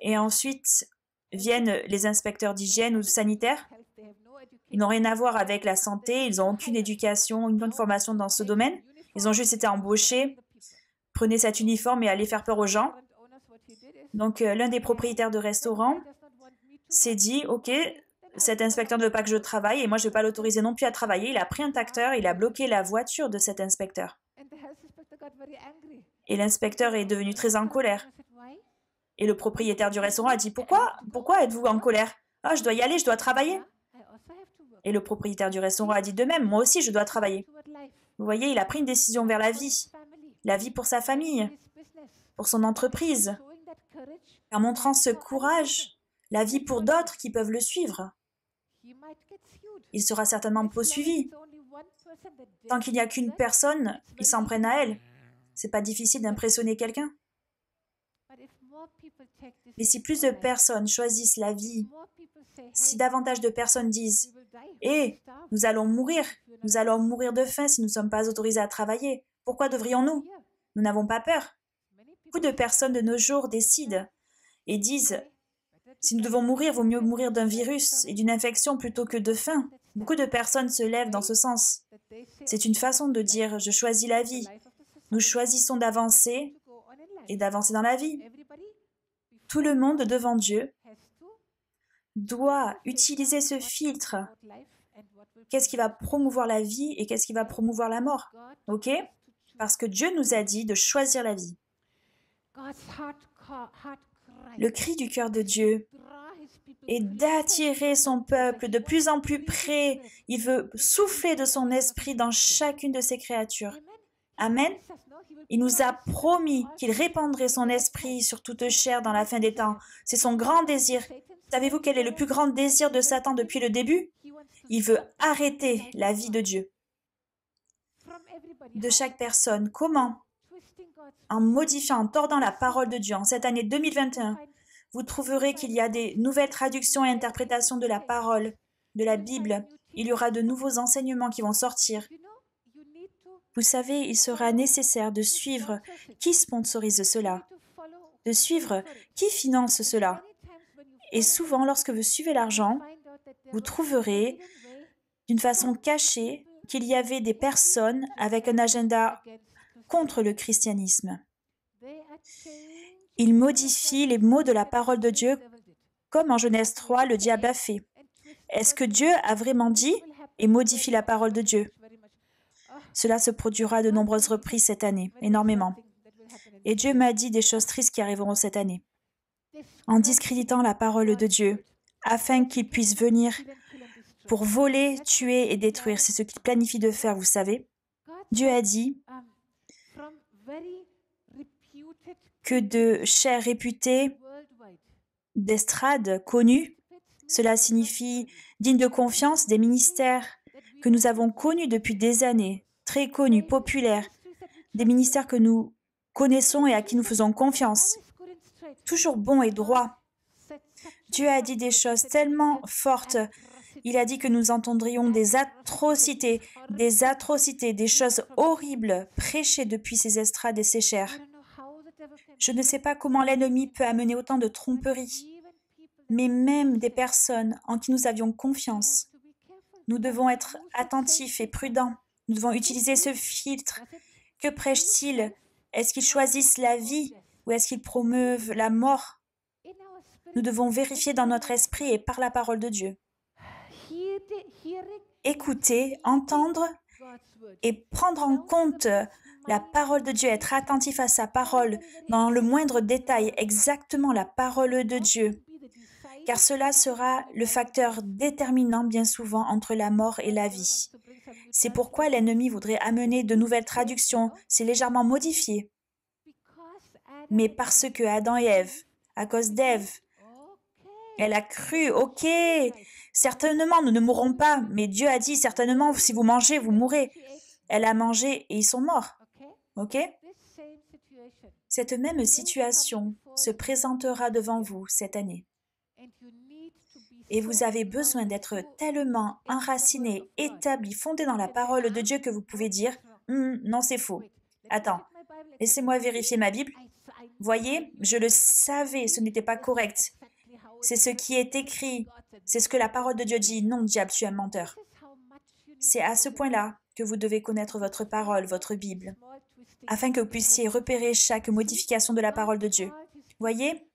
Et ensuite viennent les inspecteurs d'hygiène ou sanitaires. Ils n'ont rien à voir avec la santé, ils n'ont aucune éducation, aucune formation dans ce domaine. Ils ont juste été embauchés, prenez cet uniforme et allez faire peur aux gens. Donc l'un des propriétaires de restaurant s'est dit, ok, cet inspecteur ne veut pas que je travaille et moi je ne vais pas l'autoriser non plus à travailler. Il a pris un tracteur, il a bloqué la voiture de cet inspecteur. Et l'inspecteur est devenu très en colère. Et le propriétaire du restaurant a dit, pourquoi êtes-vous en colère? Ah, je dois y aller, je dois travailler. Et le propriétaire du restaurant a dit de même, moi aussi je dois travailler. Vous voyez, il a pris une décision vers la vie pour sa famille, pour son entreprise, en montrant ce courage, la vie pour d'autres qui peuvent le suivre. Il sera certainement poursuivi. Tant qu'il n'y a qu'une personne, ils s'en prennent à elle. C'est pas difficile d'impressionner quelqu'un. Mais si plus de personnes choisissent la vie, si davantage de personnes disent « Eh, nous allons mourir de faim si nous ne sommes pas autorisés à travailler. Pourquoi devrions-nous? Nous n'avons pas peur. » Beaucoup de personnes de nos jours décident et disent « Si nous devons mourir, vaut mieux mourir d'un virus et d'une infection plutôt que de faim. » Beaucoup de personnes se lèvent dans ce sens. C'est une façon de dire « Je choisis la vie. » Nous choisissons d'avancer et d'avancer dans la vie. Tout le monde devant Dieu doit utiliser ce filtre. Qu'est-ce qui va promouvoir la vie et qu'est-ce qui va promouvoir la mort? Ok? Parce que Dieu nous a dit de choisir la vie. Le cri du cœur de Dieu est d'attirer son peuple de plus en plus près. Il veut souffler de son esprit dans chacune de ses créatures. Amen. Il nous a promis qu'il répandrait son esprit sur toute chair dans la fin des temps. C'est son grand désir. Savez-vous quel est le plus grand désir de Satan depuis le début? Il veut arrêter la vie de Dieu, de chaque personne. Comment? En modifiant, en tordant la parole de Dieu. En cette année 2021, vous trouverez qu'il y a des nouvelles traductions et interprétations de la parole, de la Bible. Il y aura de nouveaux enseignements qui vont sortir. Vous savez, il sera nécessaire de suivre qui sponsorise cela, de suivre qui finance cela. Et souvent, lorsque vous suivez l'argent, vous trouverez d'une façon cachée qu'il y avait des personnes avec un agenda contre le christianisme. Ils modifient les mots de la parole de Dieu, comme en Genèse 3, le diable a fait. Est-ce que Dieu a vraiment dit et modifie la parole de Dieu? Cela se produira de nombreuses reprises cette année, énormément. Et Dieu m'a dit des choses tristes qui arriveront cette année. En discréditant la parole de Dieu, afin qu'il puisse venir pour voler, tuer et détruire. C'est ce qu'il planifie de faire, vous savez. Dieu a dit que de chaires réputées, d'estrades connues, cela signifie digne de confiance, des ministères que nous avons connus depuis des années, très connus, populaires, des ministères que nous connaissons et à qui nous faisons confiance, toujours bons et droits. Dieu a dit des choses tellement fortes. Il a dit que nous entendrions des atrocités, des choses horribles prêchées depuis ces estrades et ces chaires. Je ne sais pas comment l'ennemi peut amener autant de tromperies, mais même des personnes en qui nous avions confiance. Nous devons être attentifs et prudents. Nous devons utiliser ce filtre. Que prêchent-ils? Est-ce qu'ils choisissent la vie ou est-ce qu'ils promeuvent la mort? Nous devons vérifier dans notre esprit et par la parole de Dieu. Écouter, entendre et prendre en compte la parole de Dieu, être attentif à sa parole dans le moindre détail, exactement la parole de Dieu. car cela sera le facteur déterminant bien souvent entre la mort et la vie. C'est pourquoi l'ennemi voudrait amener de nouvelles traductions, c'est légèrement modifié. Mais parce que Adam et Ève, à cause d'Ève, elle a cru, ok, certainement nous ne mourrons pas, mais Dieu a dit certainement si vous mangez, vous mourrez. Elle a mangé et ils sont morts, ok? Cette même situation se présentera devant vous cette année. Et vous avez besoin d'être tellement enraciné, établi, fondé dans la parole de Dieu que vous pouvez dire « non, c'est faux. Attends, laissez-moi vérifier ma Bible. Voyez, je le savais, ce n'était pas correct. C'est ce qui est écrit. C'est ce que la parole de Dieu dit. Non, diable, tu es un menteur. » C'est à ce point-là que vous devez connaître votre parole, votre Bible, afin que vous puissiez repérer chaque modification de la parole de Dieu. Voyez,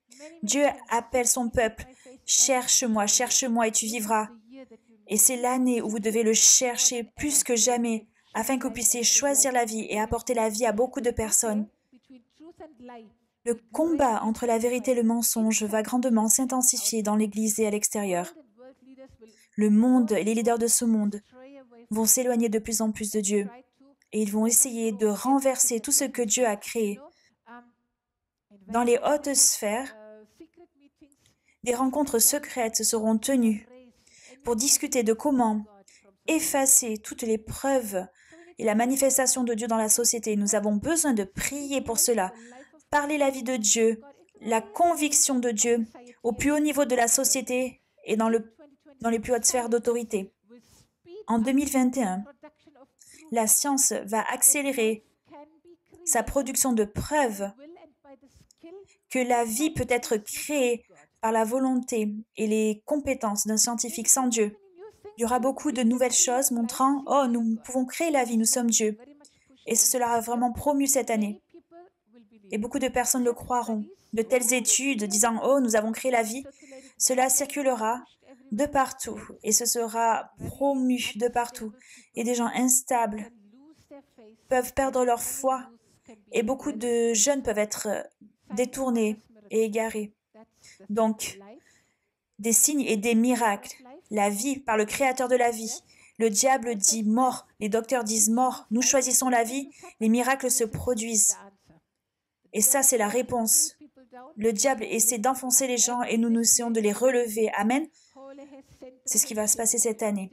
Dieu appelle son peuple. Cherche-moi et tu vivras. Et c'est l'année où vous devez le chercher plus que jamais, afin que vous puissiez choisir la vie et apporter la vie à beaucoup de personnes. Le combat entre la vérité et le mensonge va grandement s'intensifier dans l'Église et à l'extérieur. Le monde et les leaders de ce monde vont s'éloigner de plus en plus de Dieu et ils vont essayer de renverser tout ce que Dieu a créé. Dans les hautes sphères, des rencontres secrètes seront tenues pour discuter de comment effacer toutes les preuves et la manifestation de Dieu dans la société. Nous avons besoin de prier pour cela, parler la vie de Dieu, la conviction de Dieu au plus haut niveau de la société et dans les plus hautes sphères d'autorité. En 2021, la science va accélérer sa production de preuves que la vie peut être créée par la volonté et les compétences d'un scientifique sans Dieu. Il y aura beaucoup de nouvelles choses montrant « Oh, nous pouvons créer la vie, nous sommes Dieu ». Et cela sera vraiment promu cette année. Et beaucoup de personnes le croiront. De telles études disant « Oh, nous avons créé la vie », cela circulera de partout et ce sera promu de partout. Et des gens instables peuvent perdre leur foi et beaucoup de jeunes peuvent être détournés et égarés. Donc, des signes et des miracles, la vie par le Créateur de la vie. Le diable dit mort, les docteurs disent mort, nous choisissons la vie, les miracles se produisent. Et ça, c'est la réponse. Le diable essaie d'enfoncer les gens et nous essayons de les relever. Amen. C'est ce qui va se passer cette année.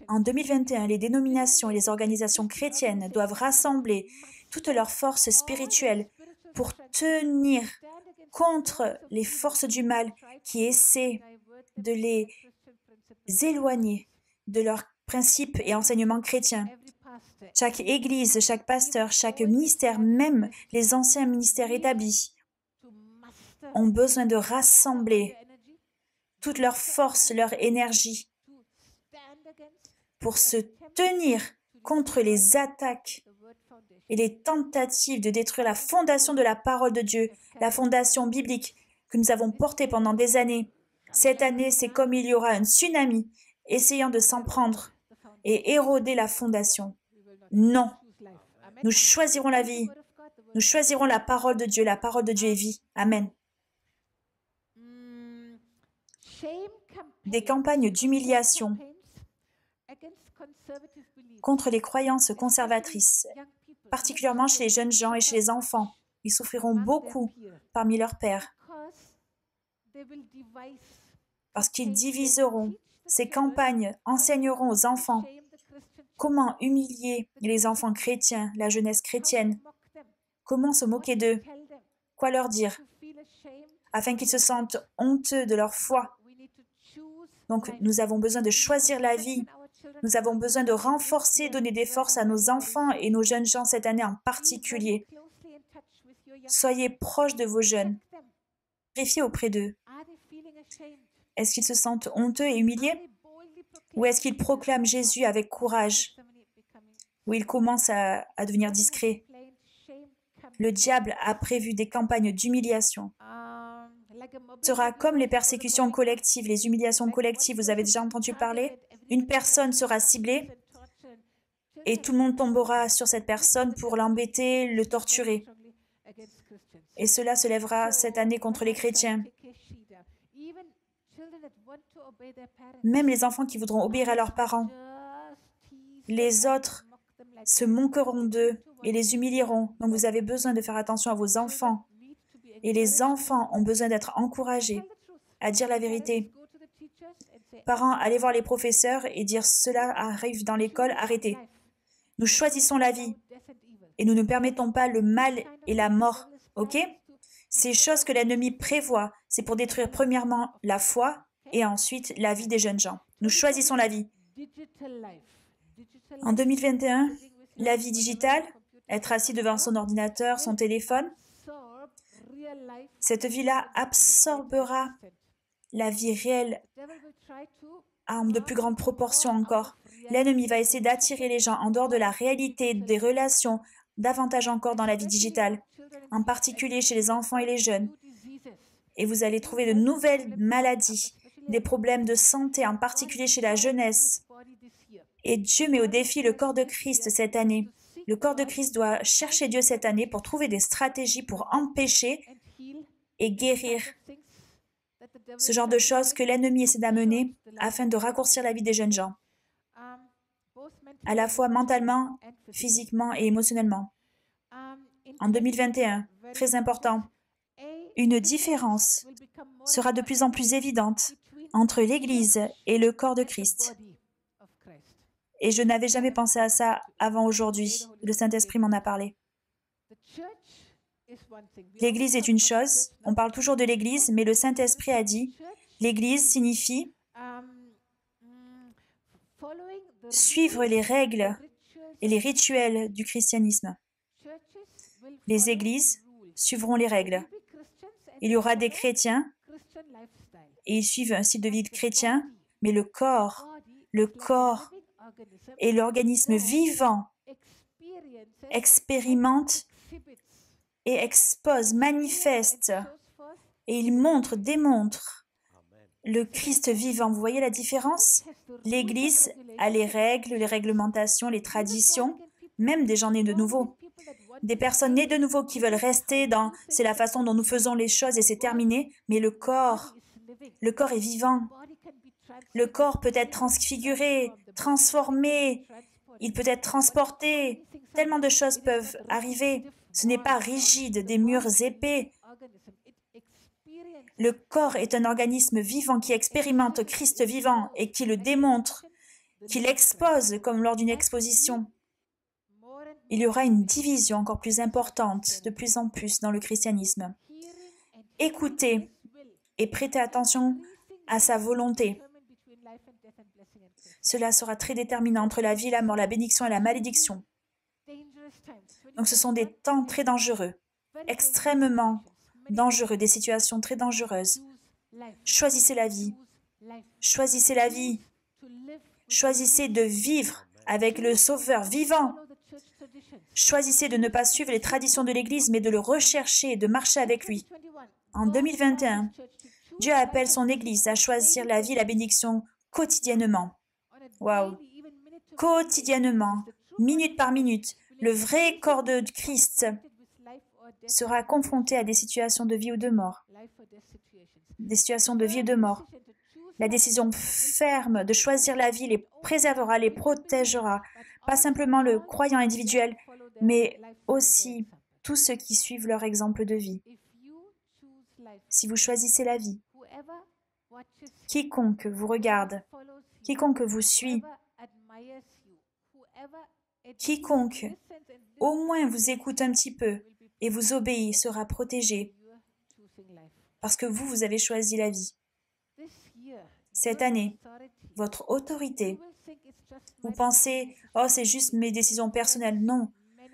En 2021, les dénominations et les organisations chrétiennes doivent rassembler toutes leurs forces spirituelles pour tenir contre les forces du mal qui essaient de les éloigner de leurs principes et enseignements chrétiens. Chaque église, chaque pasteur, chaque ministère, même les anciens ministères établis, ont besoin de rassembler toute leur force, leur énergie pour se tenir contre les attaques et les tentatives de détruire la fondation de la parole de Dieu, la fondation biblique que nous avons portée pendant des années. Cette année, c'est comme il y aura un tsunami essayant de s'en prendre et éroder la fondation. Non, nous choisirons la vie, nous choisirons la parole de Dieu est vie. Amen. Des campagnes d'humiliation contre les croyances conservatrices, particulièrement chez les jeunes gens et chez les enfants. Ils souffriront beaucoup parmi leurs pères parce qu'ils diviseront. Ces campagnes enseigneront aux enfants comment humilier les enfants chrétiens, la jeunesse chrétienne, comment se moquer d'eux, quoi leur dire, afin qu'ils se sentent honteux de leur foi. Donc, nous avons besoin de choisir la vie. Nous avons besoin de renforcer, donner des forces à nos enfants et nos jeunes gens cette année en particulier. Soyez proches de vos jeunes. Vérifiez auprès d'eux. Est-ce qu'ils se sentent honteux et humiliés? Ou est-ce qu'ils proclament Jésus avec courage? Ou ils commencent à devenir discrets? Le diable a prévu des campagnes d'humiliation. Ce sera comme les persécutions collectives, les humiliations collectives. Vous avez déjà entendu parler? Une personne sera ciblée et tout le monde tombera sur cette personne pour l'embêter, le torturer. Et cela se lèvera cette année contre les chrétiens. Même les enfants qui voudront obéir à leurs parents, les autres se moqueront d'eux et les humilieront. Donc vous avez besoin de faire attention à vos enfants. Et les enfants ont besoin d'être encouragés à dire la vérité. Parents, allez voir les professeurs et dire cela arrive dans l'école, arrêtez. Nous choisissons la vie et nous ne permettons pas le mal et la mort. Ok? Ces choses que l'ennemi prévoit, c'est pour détruire premièrement la foi et ensuite la vie des jeunes gens. Nous choisissons la vie. En 2021, la vie digitale, être assis devant son ordinateur, son téléphone, cette vie-là absorbera la vie réelle à de plus grandes proportions encore. L'ennemi va essayer d'attirer les gens en dehors de la réalité des relations, davantage encore dans la vie digitale, en particulier chez les enfants et les jeunes. Et vous allez trouver de nouvelles maladies, des problèmes de santé, en particulier chez la jeunesse. Et Dieu met au défi le corps de Christ cette année. Le corps de Christ doit chercher Dieu cette année pour trouver des stratégies pour empêcher et guérir ce genre de choses que l'ennemi essaie d'amener afin de raccourcir la vie des jeunes gens, à la fois mentalement, physiquement et émotionnellement. En 2021, très important, une différence sera de plus en plus évidente entre l'Église et le corps de Christ. Et je n'avais jamais pensé à ça avant aujourd'hui. Le Saint-Esprit m'en a parlé. L'Église est une chose, on parle toujours de l'Église, mais le Saint-Esprit a dit, l'Église signifie suivre les règles et les rituels du christianisme. Les églises suivront les règles. Il y aura des chrétiens et ils suivent un style de vie chrétien, mais le corps et l'organisme vivant expérimente et expose, manifeste, et il montre, démontre le Christ vivant. Vous voyez la différence? L'Église a les règles, les réglementations, les traditions, même des gens nés de nouveau. Des personnes nées de nouveau qui veulent rester dans « c'est la façon dont nous faisons les choses et c'est terminé », mais le corps est vivant. Le corps peut être transfiguré, transformé, il peut être transporté. Tellement de choses peuvent arriver. Ce n'est pas rigide, des murs épais. Le corps est un organisme vivant qui expérimente Christ vivant et qui le démontre, qui l'expose comme lors d'une exposition. Il y aura une division encore plus importante, de plus en plus dans le christianisme. Écoutez et prêtez attention à sa volonté. Cela sera très déterminant entre la vie et la mort, la bénédiction et la malédiction. Donc ce sont des temps très dangereux, extrêmement dangereux, des situations très dangereuses. Choisissez la vie. Choisissez la vie. Choisissez de vivre avec le Sauveur vivant. Choisissez de ne pas suivre les traditions de l'Église, mais de le rechercher et de marcher avec lui. En 2021, Dieu appelle son Église à choisir la vie et la bénédiction quotidiennement. Waouh! Quotidiennement, minute par minute, le vrai corps de Christ sera confronté à des situations de vie ou de mort. Des situations de vie ou de mort. La décision ferme de choisir la vie les préservera, les protégera. Pas simplement le croyant individuel, mais aussi tous ceux qui suivent leur exemple de vie. Si vous choisissez la vie, quiconque vous regarde, quiconque vous suit, quiconque au moins vous écoute un petit peu et vous obéit sera protégé parce que vous avez choisi la vie. Cette année, votre autorité, vous pensez « Oh, c'est juste mes décisions personnelles ». Non,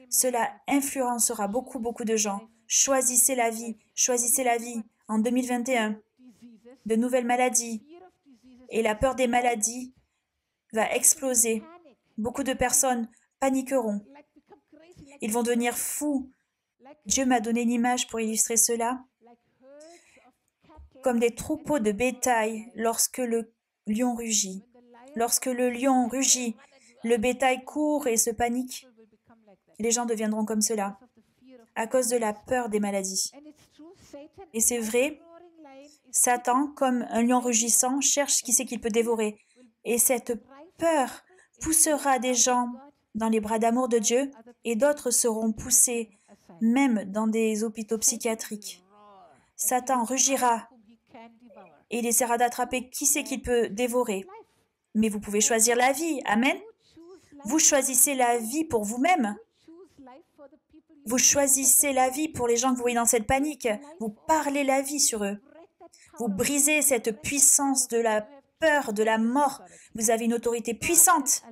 cela influencera beaucoup de gens. Choisissez la vie, choisissez la vie. En 2021, de nouvelles maladies et la peur des maladies va exploser. Beaucoup de personnes paniqueront. Ils vont devenir fous. Dieu m'a donné une image pour illustrer cela. Comme des troupeaux de bétail lorsque le lion rugit. Lorsque le lion rugit, le bétail court et se panique. Les gens deviendront comme cela à cause de la peur des maladies. Et c'est vrai, Satan, comme un lion rugissant, cherche qui c'est qu'il peut dévorer. Et cette peur poussera des gens dans les bras d'amour de Dieu et d'autres seront poussés même dans des hôpitaux psychiatriques. Satan rugira et il essaiera d'attraper qui c'est qu'il peut dévorer. Mais vous pouvez choisir la vie. Amen. Vous choisissez la vie pour vous-même. Vous choisissez la vie pour les gens que vous voyez dans cette panique. Vous parlez la vie sur eux. Vous brisez cette puissance de la peur, de la mort. Vous avez une autorité puissante.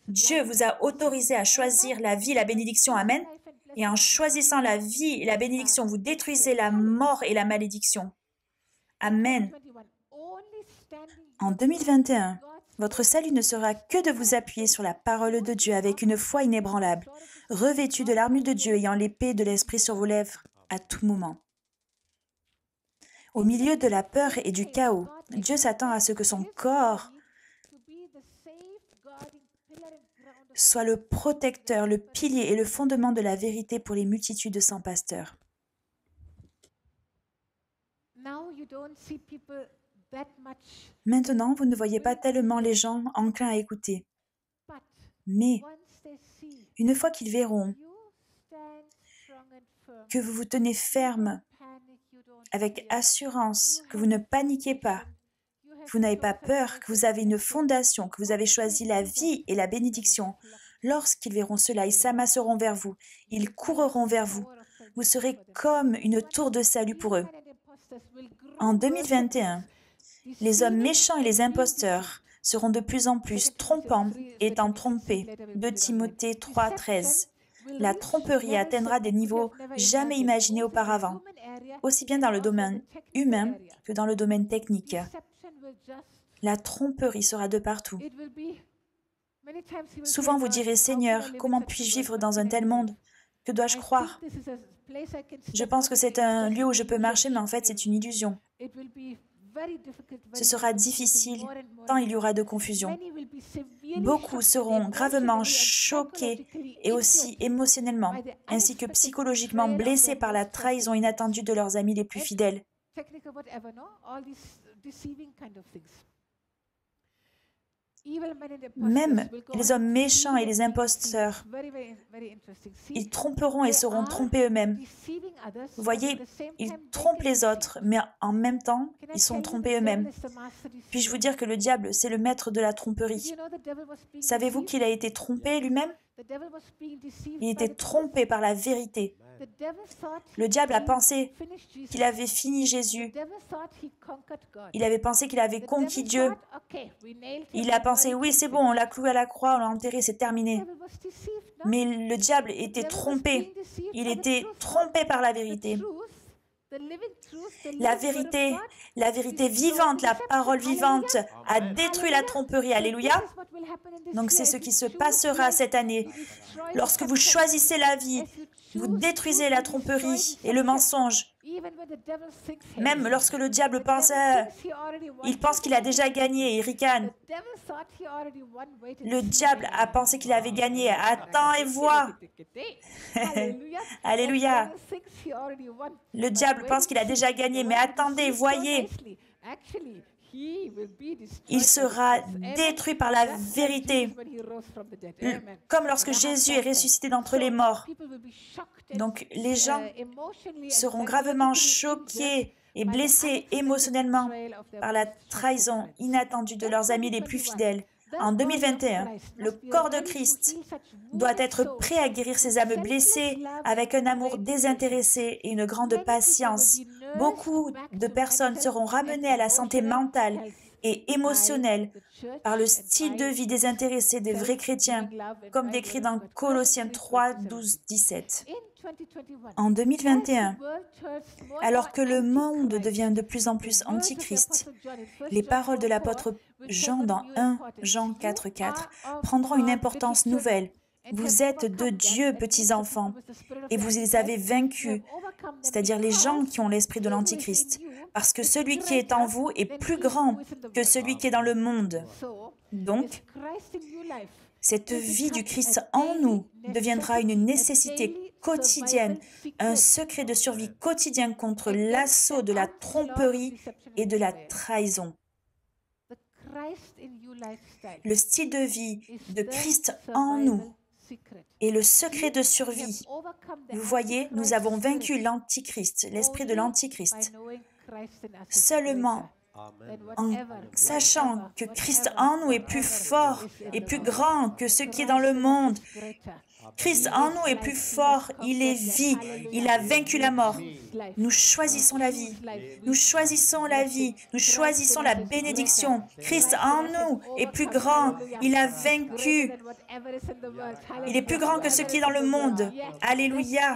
Dieu vous a autorisé à choisir la vie, la bénédiction. Amen. Et en choisissant la vie et la bénédiction, vous détruisez la mort et la malédiction. Amen. En 2021, votre salut ne sera que de vous appuyer sur la parole de Dieu avec une foi inébranlable, revêtu de l'armure de Dieu ayant l'épée de l'Esprit sur vos lèvres à tout moment. Au milieu de la peur et du chaos, Dieu s'attend à ce que son corps soit le protecteur, le pilier et le fondement de la vérité pour les multitudes sans pasteur. Maintenant, vous ne voyez pas tellement les gens enclins à écouter. Mais, une fois qu'ils verront que vous vous tenez ferme, avec assurance, que vous ne paniquez pas, que vous n'avez pas peur, que vous avez une fondation, que vous avez choisi la vie et la bénédiction, lorsqu'ils verront cela, ils s'amasseront vers vous, ils courront vers vous. Vous serez comme une tour de salut pour eux. En 2021, les hommes méchants et les imposteurs seront de plus en plus trompants et étant trompés. 2 Timothée 3, 13. La tromperie atteindra des niveaux jamais imaginés auparavant, aussi bien dans le domaine humain que dans le domaine technique. La tromperie sera de partout. Souvent vous direz, Seigneur, comment puis-je vivre dans un tel monde? Que dois-je croire? Je pense que c'est un lieu où je peux marcher, mais en fait c'est une illusion. Ce sera difficile, tant il y aura de confusion. Beaucoup seront gravement choqués et aussi émotionnellement, ainsi que psychologiquement blessés par la trahison inattendue de leurs amis les plus fidèles. Même les hommes méchants et les imposteurs, ils tromperont et seront trompés eux-mêmes. Vous voyez, ils trompent les autres, mais en même temps, ils sont trompés eux-mêmes. Puis-je vous dire que le diable, c'est le maître de la tromperie? Savez-vous qu'il a été trompé lui-même? Il était trompé par la vérité. Le diable a pensé qu'il avait fini Jésus. Il avait pensé qu'il avait conquis Dieu. Il a pensé, oui, c'est bon, on l'a cloué à la croix, on l'a enterré, c'est terminé. Mais le diable était trompé. Il était trompé par la vérité. La vérité vivante, la parole vivante a détruit la tromperie. Alléluia. Donc c'est ce qui se passera cette année. Lorsque vous choisissez la vie, vous détruisez la tromperie et le mensonge. Même lorsque le diable pense, il pense qu'il a déjà gagné, il ricane. Le diable a pensé qu'il avait gagné. Attends et vois. Alléluia. Le diable pense qu'il a déjà gagné, mais attendez, voyez. Il sera détruit par la vérité, comme lorsque Jésus est ressuscité d'entre les morts. Donc les gens seront gravement choqués et blessés émotionnellement par la trahison inattendue de leurs amis les plus fidèles. En 2021, le corps de Christ doit être prêt à guérir ses âmes blessées avec un amour désintéressé et une grande patience. Beaucoup de personnes seront ramenées à la santé mentale et émotionnelle par le style de vie désintéressé des vrais chrétiens, comme décrit dans Colossiens 3, 12, 17. En 2021, alors que le monde devient de plus en plus antichrist, les paroles de l'apôtre Jean dans 1 Jean 4, 4 prendront une importance nouvelle. Vous êtes de Dieu, petits enfants, et vous les avez vaincus, c'est-à-dire les gens qui ont l'esprit de l'antichrist, parce que celui qui est en vous est plus grand que celui qui est dans le monde. Donc, cette vie du Christ en nous deviendra une nécessité quotidienne, un secret de survie quotidien contre l'assaut de la tromperie et de la trahison. Le style de vie de Christ en nous est le secret de survie. Vous voyez, nous avons vaincu l'Antichrist, l'esprit de l'Antichrist, seulement en sachant que Christ en nous est plus fort et plus grand que ce qui est dans le monde. Christ en nous est plus fort, il est vie, il a vaincu la mort. Nous choisissons la vie, nous choisissons la vie, nous choisissons la bénédiction. Christ en nous est plus grand, il a vaincu. Il est plus grand que ce qui est dans le monde. Alléluia.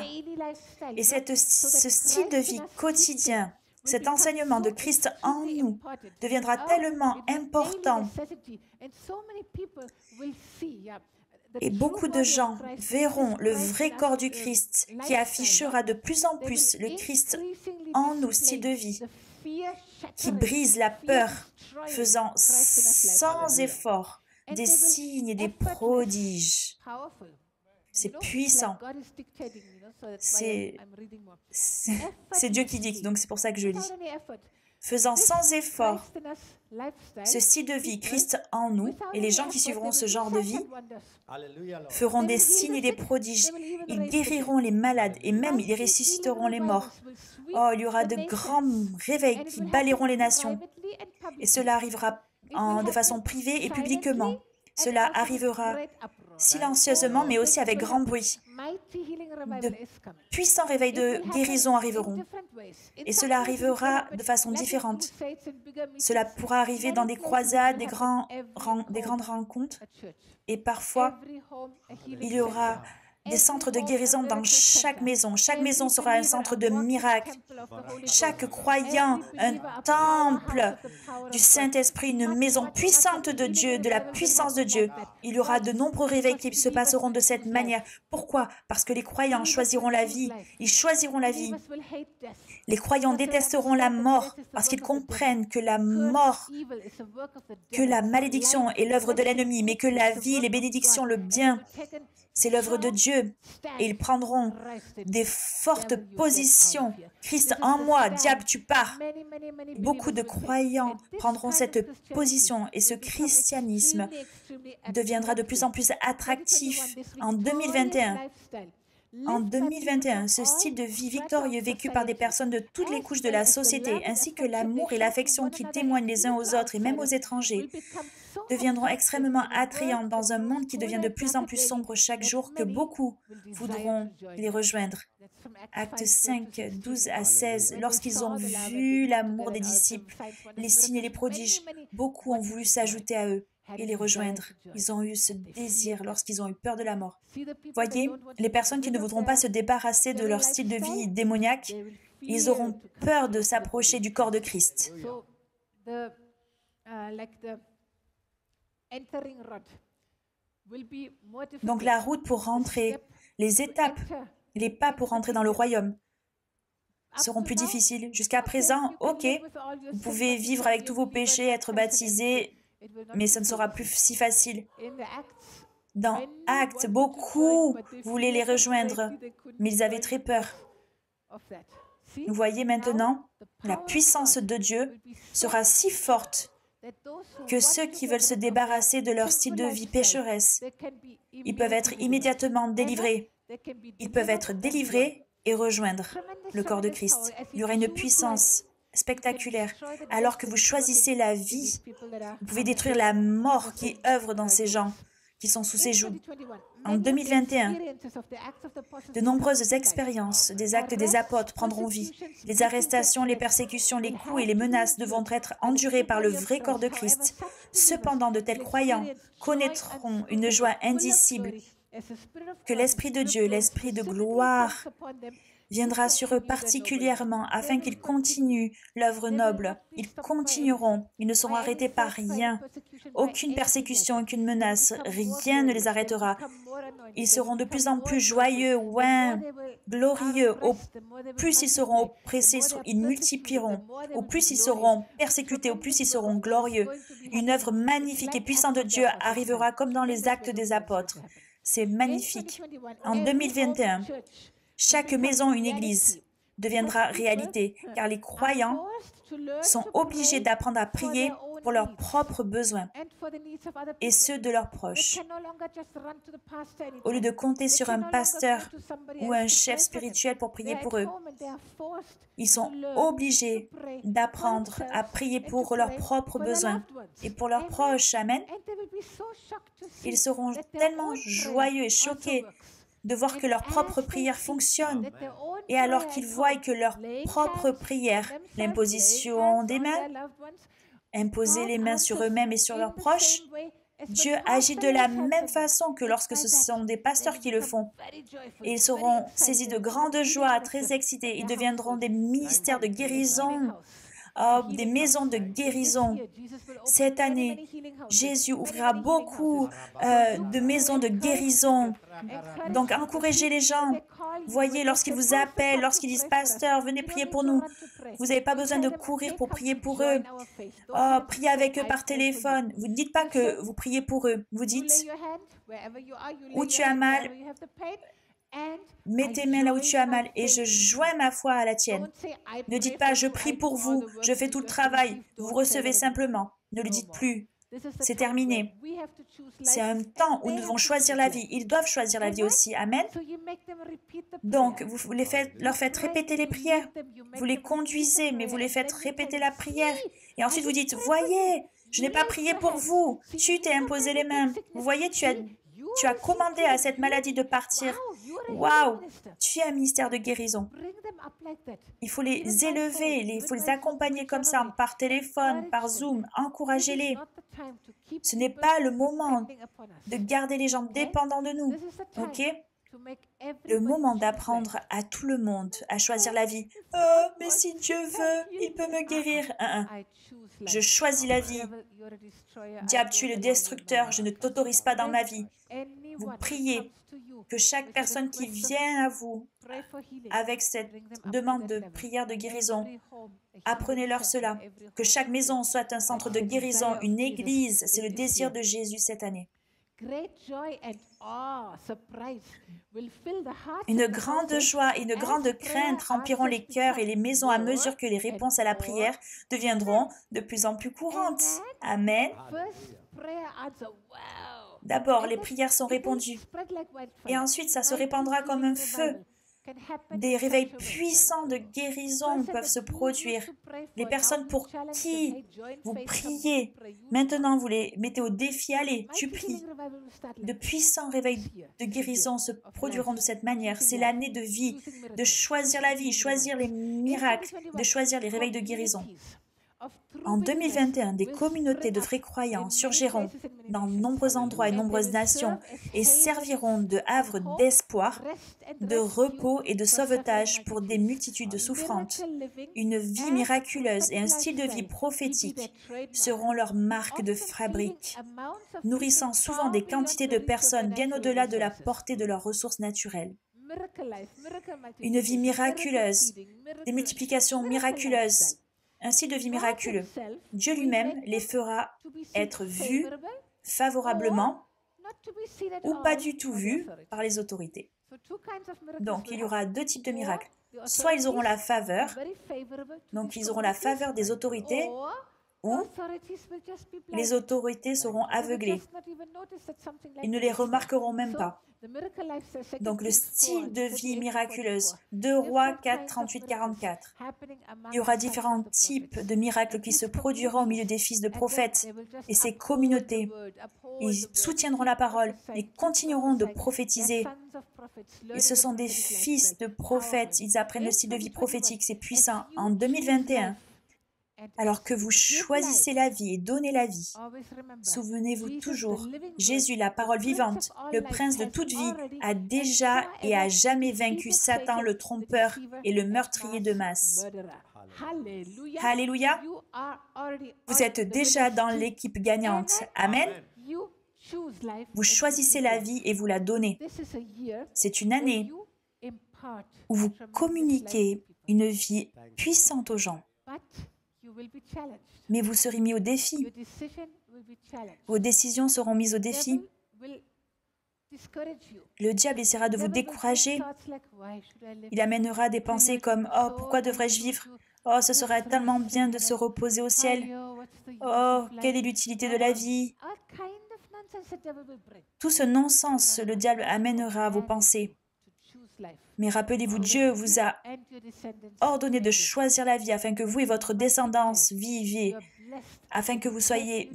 Et ce style de vie quotidien, cet enseignement de Christ en nous deviendra tellement important. Et beaucoup de gens verront le vrai corps du Christ qui affichera de plus en plus le Christ en nous, style de vie, qui brise la peur, faisant sans effort des signes et des prodiges. C'est puissant. C'est Dieu qui dit, donc c'est pour ça que je lis. Faisant sans effort ce style de vie, Christ en nous, et les gens qui suivront ce genre de vie feront des signes et des prodiges. Ils guériront les malades et même ils ressusciteront les morts. Oh, il y aura de grands réveils qui balayeront les nations. Et cela arrivera de façon privée et publiquement. Cela arrivera silencieusement, mais aussi avec grand bruit. De puissants réveils de guérison arriveront. Et cela arrivera de façon différente. Cela pourra arriver dans des croisades, des grandes rencontres. Et parfois, il y aura des centres de guérison dans chaque maison. Chaque maison sera un centre de miracles. Chaque croyant, un temple du Saint-Esprit, une maison puissante de Dieu, de la puissance de Dieu. Il y aura de nombreux réveils qui se passeront de cette manière. Pourquoi? Parce que les croyants choisiront la vie. Ils choisiront la vie. Les croyants détesteront la mort parce qu'ils comprennent que la mort, que la malédiction est l'œuvre de l'ennemi, mais que la vie, les bénédictions, le bien, c'est l'œuvre de Dieu. Et ils prendront des fortes positions. Christ en moi, diable, tu pars. Beaucoup de croyants prendront cette position et ce christianisme deviendra de plus en plus attractif en 2021. En 2021, ce style de vie victorieux vécu par des personnes de toutes les couches de la société, ainsi que l'amour et l'affection qui témoignent les uns aux autres et même aux étrangers, deviendront extrêmement attrayants dans un monde qui devient de plus en plus sombre chaque jour, que beaucoup voudront les rejoindre. Actes 5, 12 à 16, lorsqu'ils ont vu l'amour des disciples, les signes et les prodiges, beaucoup ont voulu s'ajouter à eux et les rejoindre. Ils ont eu ce désir lorsqu'ils ont eu peur de la mort. Voyez, les personnes qui ne voudront pas se débarrasser de leur style de vie démoniaque, ils auront peur de s'approcher du corps de Christ. Donc la route pour rentrer, les étapes, les pas pour rentrer dans le royaume seront plus difficiles. Jusqu'à présent, ok, vous pouvez vivre avec tous vos péchés, être baptisé, mais ça ne sera plus si facile. Dans Actes, beaucoup voulaient les rejoindre, mais ils avaient très peur. Vous voyez maintenant, la puissance de Dieu sera si forte que ceux qui veulent se débarrasser de leur style de vie pécheresse, ils peuvent être immédiatement délivrés. Ils peuvent être délivrés et rejoindre le corps de Christ. Il y aura une puissance spectaculaire. Alors que vous choisissez la vie, vous pouvez détruire la mort qui œuvre dans ces gens qui sont sous ses joues. En 2021, de nombreuses expériences des actes des apôtres prendront vie. Les arrestations, les persécutions, les coups et les menaces devront être endurées par le vrai corps de Christ. Cependant, de tels croyants connaîtront une joie indicible que l'Esprit de Dieu, l'Esprit de gloire, viendra sur eux particulièrement afin qu'ils continuent l'œuvre noble. Ils continueront, ils ne seront arrêtés par rien. Aucune persécution, aucune menace, rien ne les arrêtera. Ils seront de plus en plus joyeux, ouin, glorieux. Au plus ils seront oppressés, ils multiplieront. Au plus ils seront persécutés, au plus ils seront glorieux. Une œuvre magnifique et puissante de Dieu arrivera comme dans les actes des apôtres. C'est magnifique. En 2021, Chaque maison, une église, deviendra réalité, car les croyants sont obligés d'apprendre à prier pour leurs propres besoins et ceux de leurs proches. Au lieu de compter sur un pasteur ou un chef spirituel pour prier pour eux, ils sont obligés d'apprendre à prier pour leurs propres besoins et pour leurs proches. Amen. Ils seront tellement joyeux et choqués de voir que leur propre prière fonctionne. Et alors qu'ils voient que leur propre prière, l'imposition des mains, imposer les mains sur eux-mêmes et sur leurs proches, Dieu agit de la même façon que lorsque ce sont des pasteurs qui le font. Et ils seront saisis de grande joie, très excités. Ils deviendront des ministères de guérison, des maisons de guérison. Cette année, Jésus ouvrira beaucoup de maisons de guérison. Donc, encouragez les gens. Voyez, lorsqu'ils vous appellent, lorsqu'ils disent « Pasteur, venez prier pour nous », vous n'avez pas besoin de courir pour prier pour eux. Oh, priez avec eux par téléphone. Vous ne dites pas que vous priez pour eux. Vous dites « Où tu as mal, mets tes mains là où tu as mal et je joins ma foi à la tienne. » Ne dites pas « Je prie pour vous, je fais tout le travail. » Vous recevez simplement. Ne le dites plus. C'est terminé. C'est un temps où nous devons choisir la vie. Ils doivent choisir la vie aussi. Amen. Donc, vous leur faites répéter les prières. Vous les conduisez, mais vous les faites répéter la prière. Et ensuite, vous dites, voyez, je n'ai pas prié pour vous. Tu t'es imposé les mains. Vous voyez, tu as commandé à cette maladie de partir. Waouh, tu es un ministère de guérison. Il faut les élever, il faut les accompagner comme ça, par téléphone, par Zoom. Encouragez-les. Ce n'est pas le moment de garder les gens dépendants de nous. Ok? Le moment d'apprendre à tout le monde à choisir la vie. Oh, mais si Dieu veut, il peut me guérir. Je choisis la vie. Diable, tu es le destructeur, je ne t'autorise pas dans ma vie. Vous priez que chaque personne qui vient à vous avec cette demande de prière de guérison, apprenez-leur cela. Que chaque maison soit un centre de guérison, une église. C'est le désir de Jésus cette année. Une grande joie et une grande crainte rempliront les cœurs et les maisons à mesure que les réponses à la prière deviendront de plus en plus courantes. Amen. D'abord, les prières sont répondues et ensuite, ça se répandra comme un feu. Des réveils puissants de guérison peuvent se produire. Les personnes pour qui vous priez, maintenant vous les mettez au défi, allez, tu pries. De puissants réveils de guérison se produiront de cette manière. C'est l'année de vie, de choisir la vie, choisir les miracles, de choisir les réveils de guérison. En 2021, des communautés de vrais croyants surgiront dans de nombreux endroits et nombreuses nations et serviront de havre d'espoir, de repos et de sauvetage pour des multitudes souffrantes. Une vie miraculeuse et un style de vie prophétique seront leurs marques de fabrique, nourrissant souvent des quantités de personnes bien au-delà de la portée de leurs ressources naturelles. Une vie miraculeuse, des multiplications miraculeuses, un style de vie miraculeux. Dieu lui-même les fera être vus favorablement ou pas du tout vus par les autorités. Donc, il y aura deux types de miracles. Soit ils auront la faveur, donc ils auront la faveur des autorités, ou les autorités seront aveuglées. Ils ne les remarqueront même pas. Donc, le style de vie miraculeuse, 2 Rois 4, 38, 44. Il y aura différents types de miracles qui se produiront au milieu des fils de prophètes. Et ces communautés, ils soutiendront la parole et continueront de prophétiser. Et ce sont des fils de prophètes. Ils apprennent le style de vie prophétique. C'est puissant. En 2021, alors que vous choisissez la vie et donnez la vie, souvenez-vous toujours, Jésus, la parole vivante, le prince de toute vie, a déjà et à jamais vaincu Satan, le trompeur et le meurtrier de masse. Alléluia. Vous êtes déjà dans l'équipe gagnante. Amen. Vous choisissez la vie et vous la donnez. C'est une année où vous communiquez une vie puissante aux gens. Mais vous serez mis au défi. Vos décisions seront mises au défi. Le diable essaiera de vous décourager. Il amènera des pensées comme « Oh, pourquoi devrais-je vivre ? Oh, ce serait tellement bien de se reposer au ciel. Oh, quelle est l'utilité de la vie ?» Tout ce non-sens, le diable amènera à vos pensées. Mais rappelez-vous, Dieu vous a ordonné de choisir la vie afin que vous et votre descendance viviez, afin que vous soyez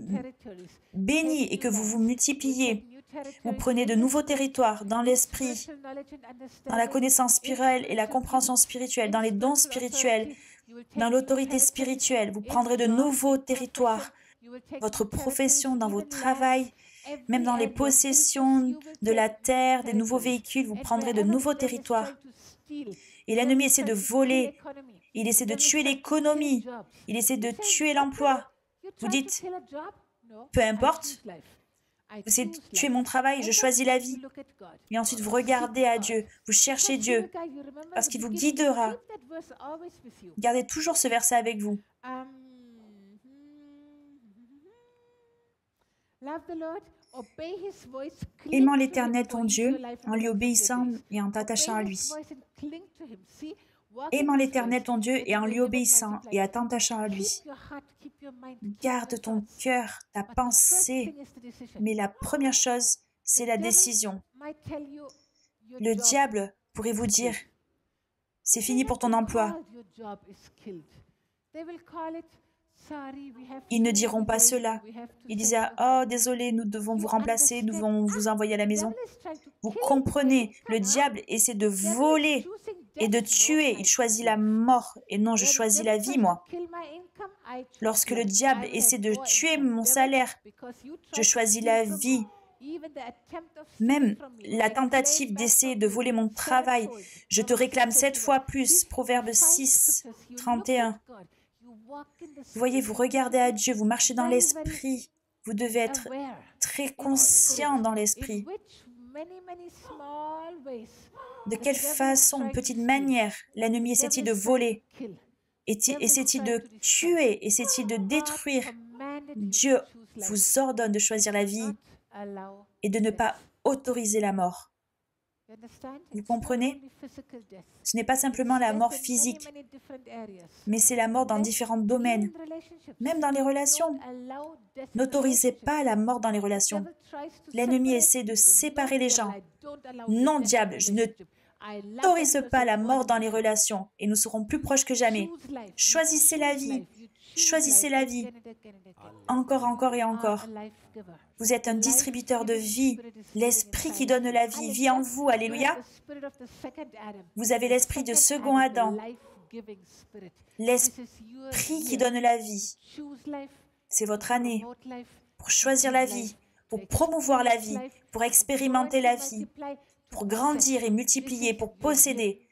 bénis et que vous vous multipliez. Vous prenez de nouveaux territoires dans l'esprit, dans la connaissance spirituelle et la compréhension spirituelle, dans les dons spirituels, dans l'autorité spirituelle. Vous prendrez de nouveaux territoires. Votre profession, dans vos travails, même dans les possessions de la terre, des nouveaux véhicules, vous prendrez de nouveaux territoires. Et l'ennemi essaie de voler, il essaie de tuer l'économie, il essaie de tuer l'emploi. Vous dites, peu importe, vous essayez de tuer mon travail, je choisis la vie. Et ensuite, vous regardez à Dieu, vous cherchez Dieu, parce qu'il vous guidera. Gardez toujours ce verset avec vous. Aimant l'Éternel ton Dieu, en lui obéissant et en t'attachant à lui. Aimant l'Éternel ton Dieu et en lui obéissant et en t'attachant à lui. Garde ton cœur, ta pensée, mais la première chose, c'est la décision. Le diable pourrait vous dire, c'est fini pour ton emploi. Ils ne diront pas cela. Ils disent, oh désolé, nous devons vous remplacer, nous devons vous envoyer à la maison. Vous comprenez, le diable essaie de voler et de tuer. Il choisit la mort et non, je choisis la vie, moi. Lorsque le diable essaie de tuer mon salaire, je choisis la vie. Même la tentative d'essayer de voler mon travail, je te réclame 7 fois plus. Proverbe 6, 31. Vous voyez, vous regardez à Dieu, vous marchez dans l'esprit. Vous devez être très conscient dans l'esprit. De quelle façon, petite manière, l'ennemi essaie-t-il de voler? Essaie-t-il de tuer? Essaie-t-il de détruire? Dieu vous ordonne de choisir la vie et de ne pas autoriser la mort. Vous comprenez? Ce n'est pas simplement la mort physique, mais c'est la mort dans différents domaines, même dans les relations. N'autorisez pas la mort dans les relations. L'ennemi essaie de séparer les gens. Non, diable, je ne t'autorise pas la mort dans les relations et nous serons plus proches que jamais. Choisissez la vie. Choisissez la vie. Encore, encore et encore. Vous êtes un distributeur de vie. L'esprit qui donne la vie vit en vous. Alléluia. Vous avez l'esprit de second Adam. L'esprit qui donne la vie. C'est votre année pour choisir la vie, pour promouvoir la vie, pour expérimenter la vie, pour grandir et multiplier, pour posséder.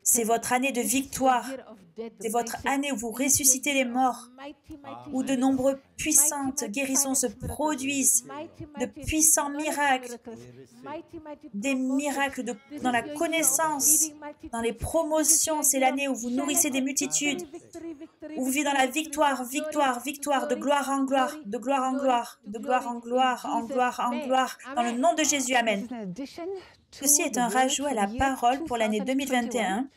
C'est votre année de victoire. C'est votre année où vous ressuscitez les morts, où de nombreuses puissantes guérisons se produisent, de puissants miracles, des miracles dans la connaissance, dans les promotions. C'est l'année où vous nourrissez des multitudes, où vous vivez dans la victoire, victoire, victoire, de gloire en gloire, de gloire en gloire, de gloire en gloire, en gloire en gloire, dans le nom de Jésus. Amen. Ceci est un rajout à la parole pour l'année 2021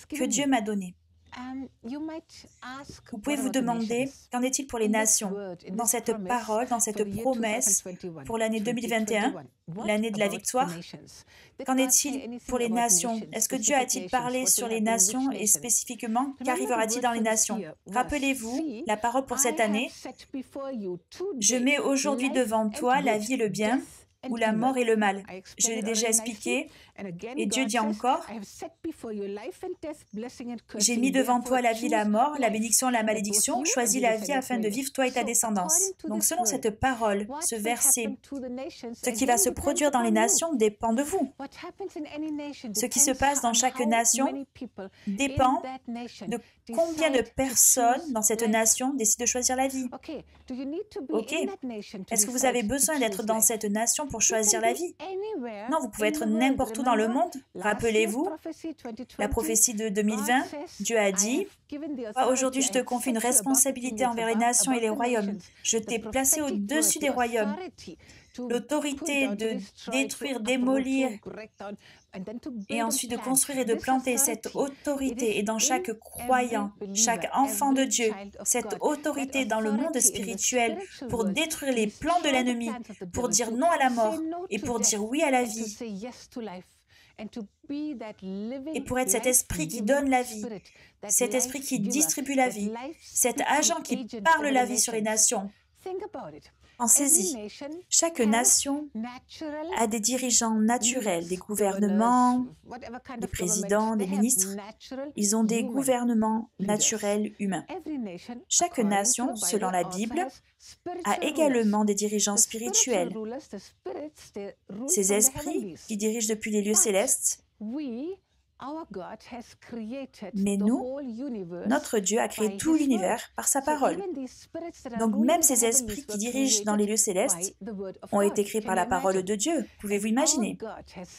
que Dieu m'a donnée. Vous pouvez vous demander, qu'en est-il pour les nations? Dans cette parole, dans cette promesse pour l'année 2021, l'année de la victoire, qu'en est-il pour les nations? Est-ce que Dieu a-t-il parlé sur les nations et spécifiquement, qu'arrivera-t-il dans les nations? Rappelez-vous, la parole pour cette année, je mets aujourd'hui devant toi la vie et le bien, ou la mort et le mal. Je l'ai déjà expliqué, et Dieu dit encore, j'ai mis devant toi la vie, la mort, la bénédiction, la malédiction, choisis la vie afin de vivre toi et ta descendance. Donc selon cette parole, ce verset, ce qui va se produire dans les nations dépend de vous. Ce qui se passe dans chaque nation dépend de combien de personnes dans cette nation décident de choisir la vie. Ok. Est-ce que vous avez besoin d'être dans cette nation pour choisir la vie? Non, vous pouvez être n'importe où dans le monde. Rappelez-vous, la prophétie de 2020, Dieu a dit, « Aujourd'hui, je te confie une responsabilité envers les nations et les royaumes. Je t'ai placé au-dessus des royaumes. l'autorité de détruire, démolir et ensuite de construire et de planter. Cette autorité est dans chaque croyant, chaque enfant de Dieu. Cette autorité dans le monde spirituel pour détruire les plans de l'ennemi, pour dire non à la mort et pour dire oui à la vie. Et pour être cet esprit qui donne la vie, cet esprit qui distribue la vie, cet agent qui parle la vie sur les nations. Pensez-y, chaque nation a des dirigeants naturels, des gouvernements, des présidents, des ministres. Ils ont des gouvernements naturels humains. Chaque nation, selon la Bible, a également des dirigeants spirituels. Ces esprits qui dirigent depuis les lieux célestes. Mais nous, notre Dieu a créé tout l'univers par sa parole. Donc même ces esprits qui dirigent dans les lieux célestes ont été créés par la parole de Dieu. Pouvez-vous imaginer?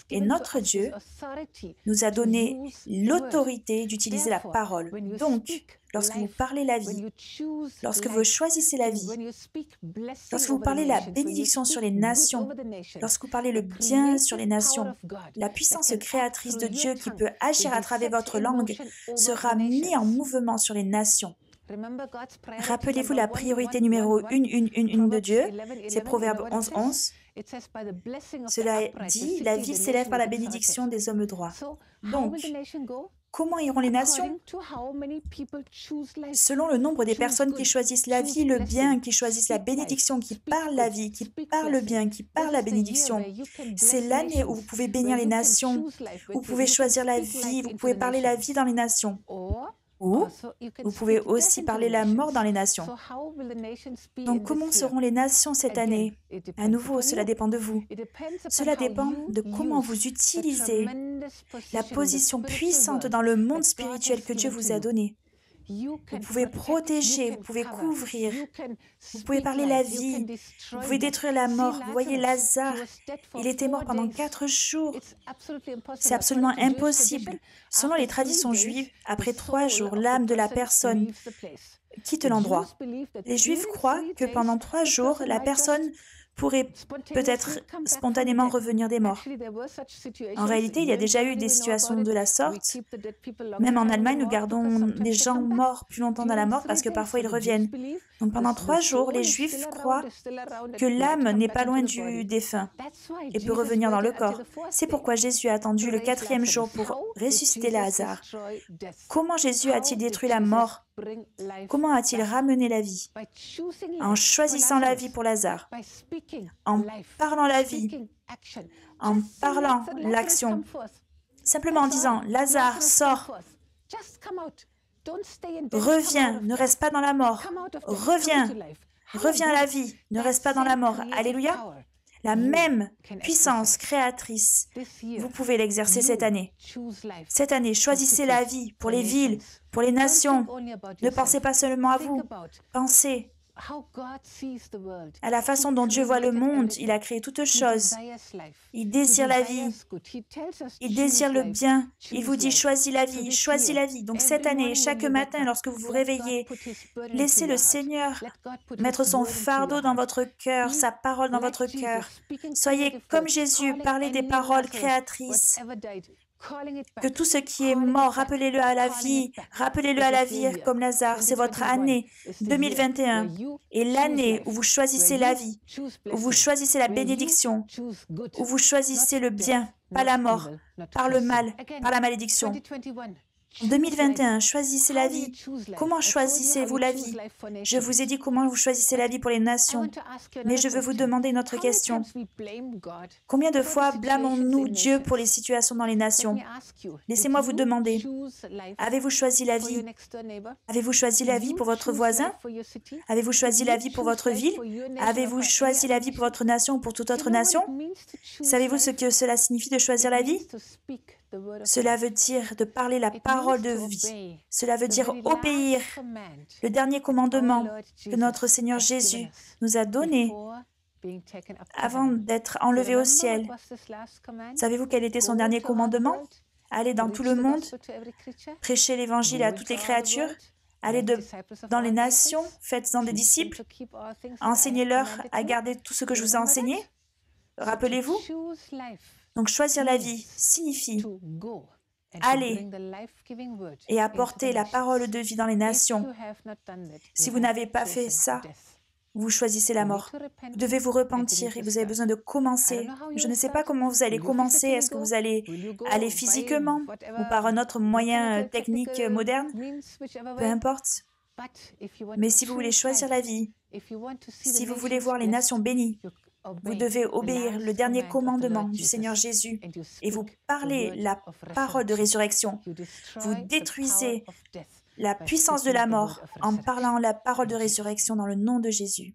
Et notre Dieu nous a donné l'autorité d'utiliser la parole. Donc, lorsque vous parlez la vie, lorsque vous choisissez la vie, lorsque vous parlez la bénédiction sur les nations, lorsque vous parlez le bien sur les nations, la puissance créatrice de Dieu qui peut agir à travers votre langue sera mise en mouvement sur les nations. Rappelez-vous la priorité numéro 1 de Dieu, c'est Proverbe 11, 11. Cela dit, la ville s'élève par la bénédiction des hommes droits. Donc, comment iront les nations? Selon le nombre des personnes qui choisissent la vie, le bien, qui choisissent la bénédiction, qui parlent la vie, qui parlent le bien, qui parlent la bénédiction. C'est l'année où vous pouvez bénir les nations, où vous pouvez choisir la vie, vous pouvez parler la vie dans les nations. Ou vous pouvez aussi parler la mort dans les nations. Donc, comment seront les nations cette année? À nouveau, cela dépend de vous. Cela dépend de comment vous utilisez la position puissante dans le monde spirituel que Dieu vous a donné. Vous pouvez protéger, vous pouvez couvrir, vous pouvez parler la vie, vous pouvez détruire la mort. Vous voyez Lazare, il était mort pendant 4 jours. C'est absolument impossible. Selon les traditions juives, après 3 jours, l'âme de la personne quitte l'endroit. Les Juifs croient que pendant 3 jours, la personne pourrait peut-être spontanément revenir des morts. En réalité, il y a déjà eu des situations de la sorte. Même en Allemagne, nous gardons des gens morts plus longtemps dans la mort parce que parfois ils reviennent. Donc pendant 3 jours, les Juifs croient que l'âme n'est pas loin du défunt et peut revenir dans le corps. C'est pourquoi Jésus a attendu le 4e jour pour ressusciter Lazare. Comment Jésus a-t-il détruit la mort? Comment a-t-il ramené la vie? En choisissant la vie pour Lazare, en parlant la vie, en parlant l'action, simplement en disant « Lazare, sors, reviens, ne reste pas dans la mort, reviens, reviens à la vie, ne reste pas dans la mort. » Alléluia. La même puissance créatrice, vous pouvez l'exercer cette année. Cette année, choisissez la vie pour les villes, pour les nations. Ne pensez pas seulement à vous. Pensez à la façon dont Dieu voit le monde. Il a créé toutes choses. Il désire la vie. Il désire le bien. Il vous dit choisis la vie, choisis la vie. Donc cette année, chaque matin, lorsque vous vous réveillez, laissez le Seigneur mettre son fardeau dans votre cœur, sa parole dans votre cœur. Soyez comme Jésus, parlez des paroles créatrices. Que tout ce qui est mort, rappelez-le à la vie comme Lazare. C'est votre année 2021 et l'année où vous choisissez la vie, où vous choisissez la bénédiction, où vous choisissez le bien, pas la mort, par le mal, par la malédiction. 2021, choisissez la vie. Comment choisissez-vous la vie? Je vous ai dit comment vous choisissez la vie pour les nations. Mais je veux vous demander une autre question. Combien de fois blâmons-nous Dieu pour les situations dans les nations? Laissez-moi vous demander. Avez-vous choisi la vie? Avez-vous choisi la vie pour votre voisin? Avez-vous choisi la vie pour votre ville? Avez-vous choisi la vie pour votre nation ou pour toute autre nation? Savez-vous ce que cela signifie de choisir la vie? Cela veut dire de parler la parole de vie. Cela veut dire obéir le dernier commandement que notre Seigneur Jésus nous a donné avant d'être enlevé au ciel. Savez-vous quel était son dernier commandement? Allez dans tout le monde, prêchez l'évangile à toutes les créatures, allez dans les nations, faites-en des disciples, enseignez-leur à garder tout ce que je vous ai enseigné. Rappelez-vous, donc choisir la vie signifie aller et apporter la parole de vie dans les nations. Si vous n'avez pas fait ça, vous choisissez la mort. Vous devez vous repentir et vous avez besoin de commencer. Je ne sais pas comment vous allez commencer. Est-ce que vous allez aller physiquement ou par un autre moyen technique moderne? Peu importe. Mais si vous voulez choisir la vie, si vous voulez voir les nations bénies, vous devez obéir le dernier commandement du Seigneur Jésus et vous parlez la parole de résurrection. Vous détruisez la puissance de la mort en parlant la parole de résurrection dans le nom de Jésus.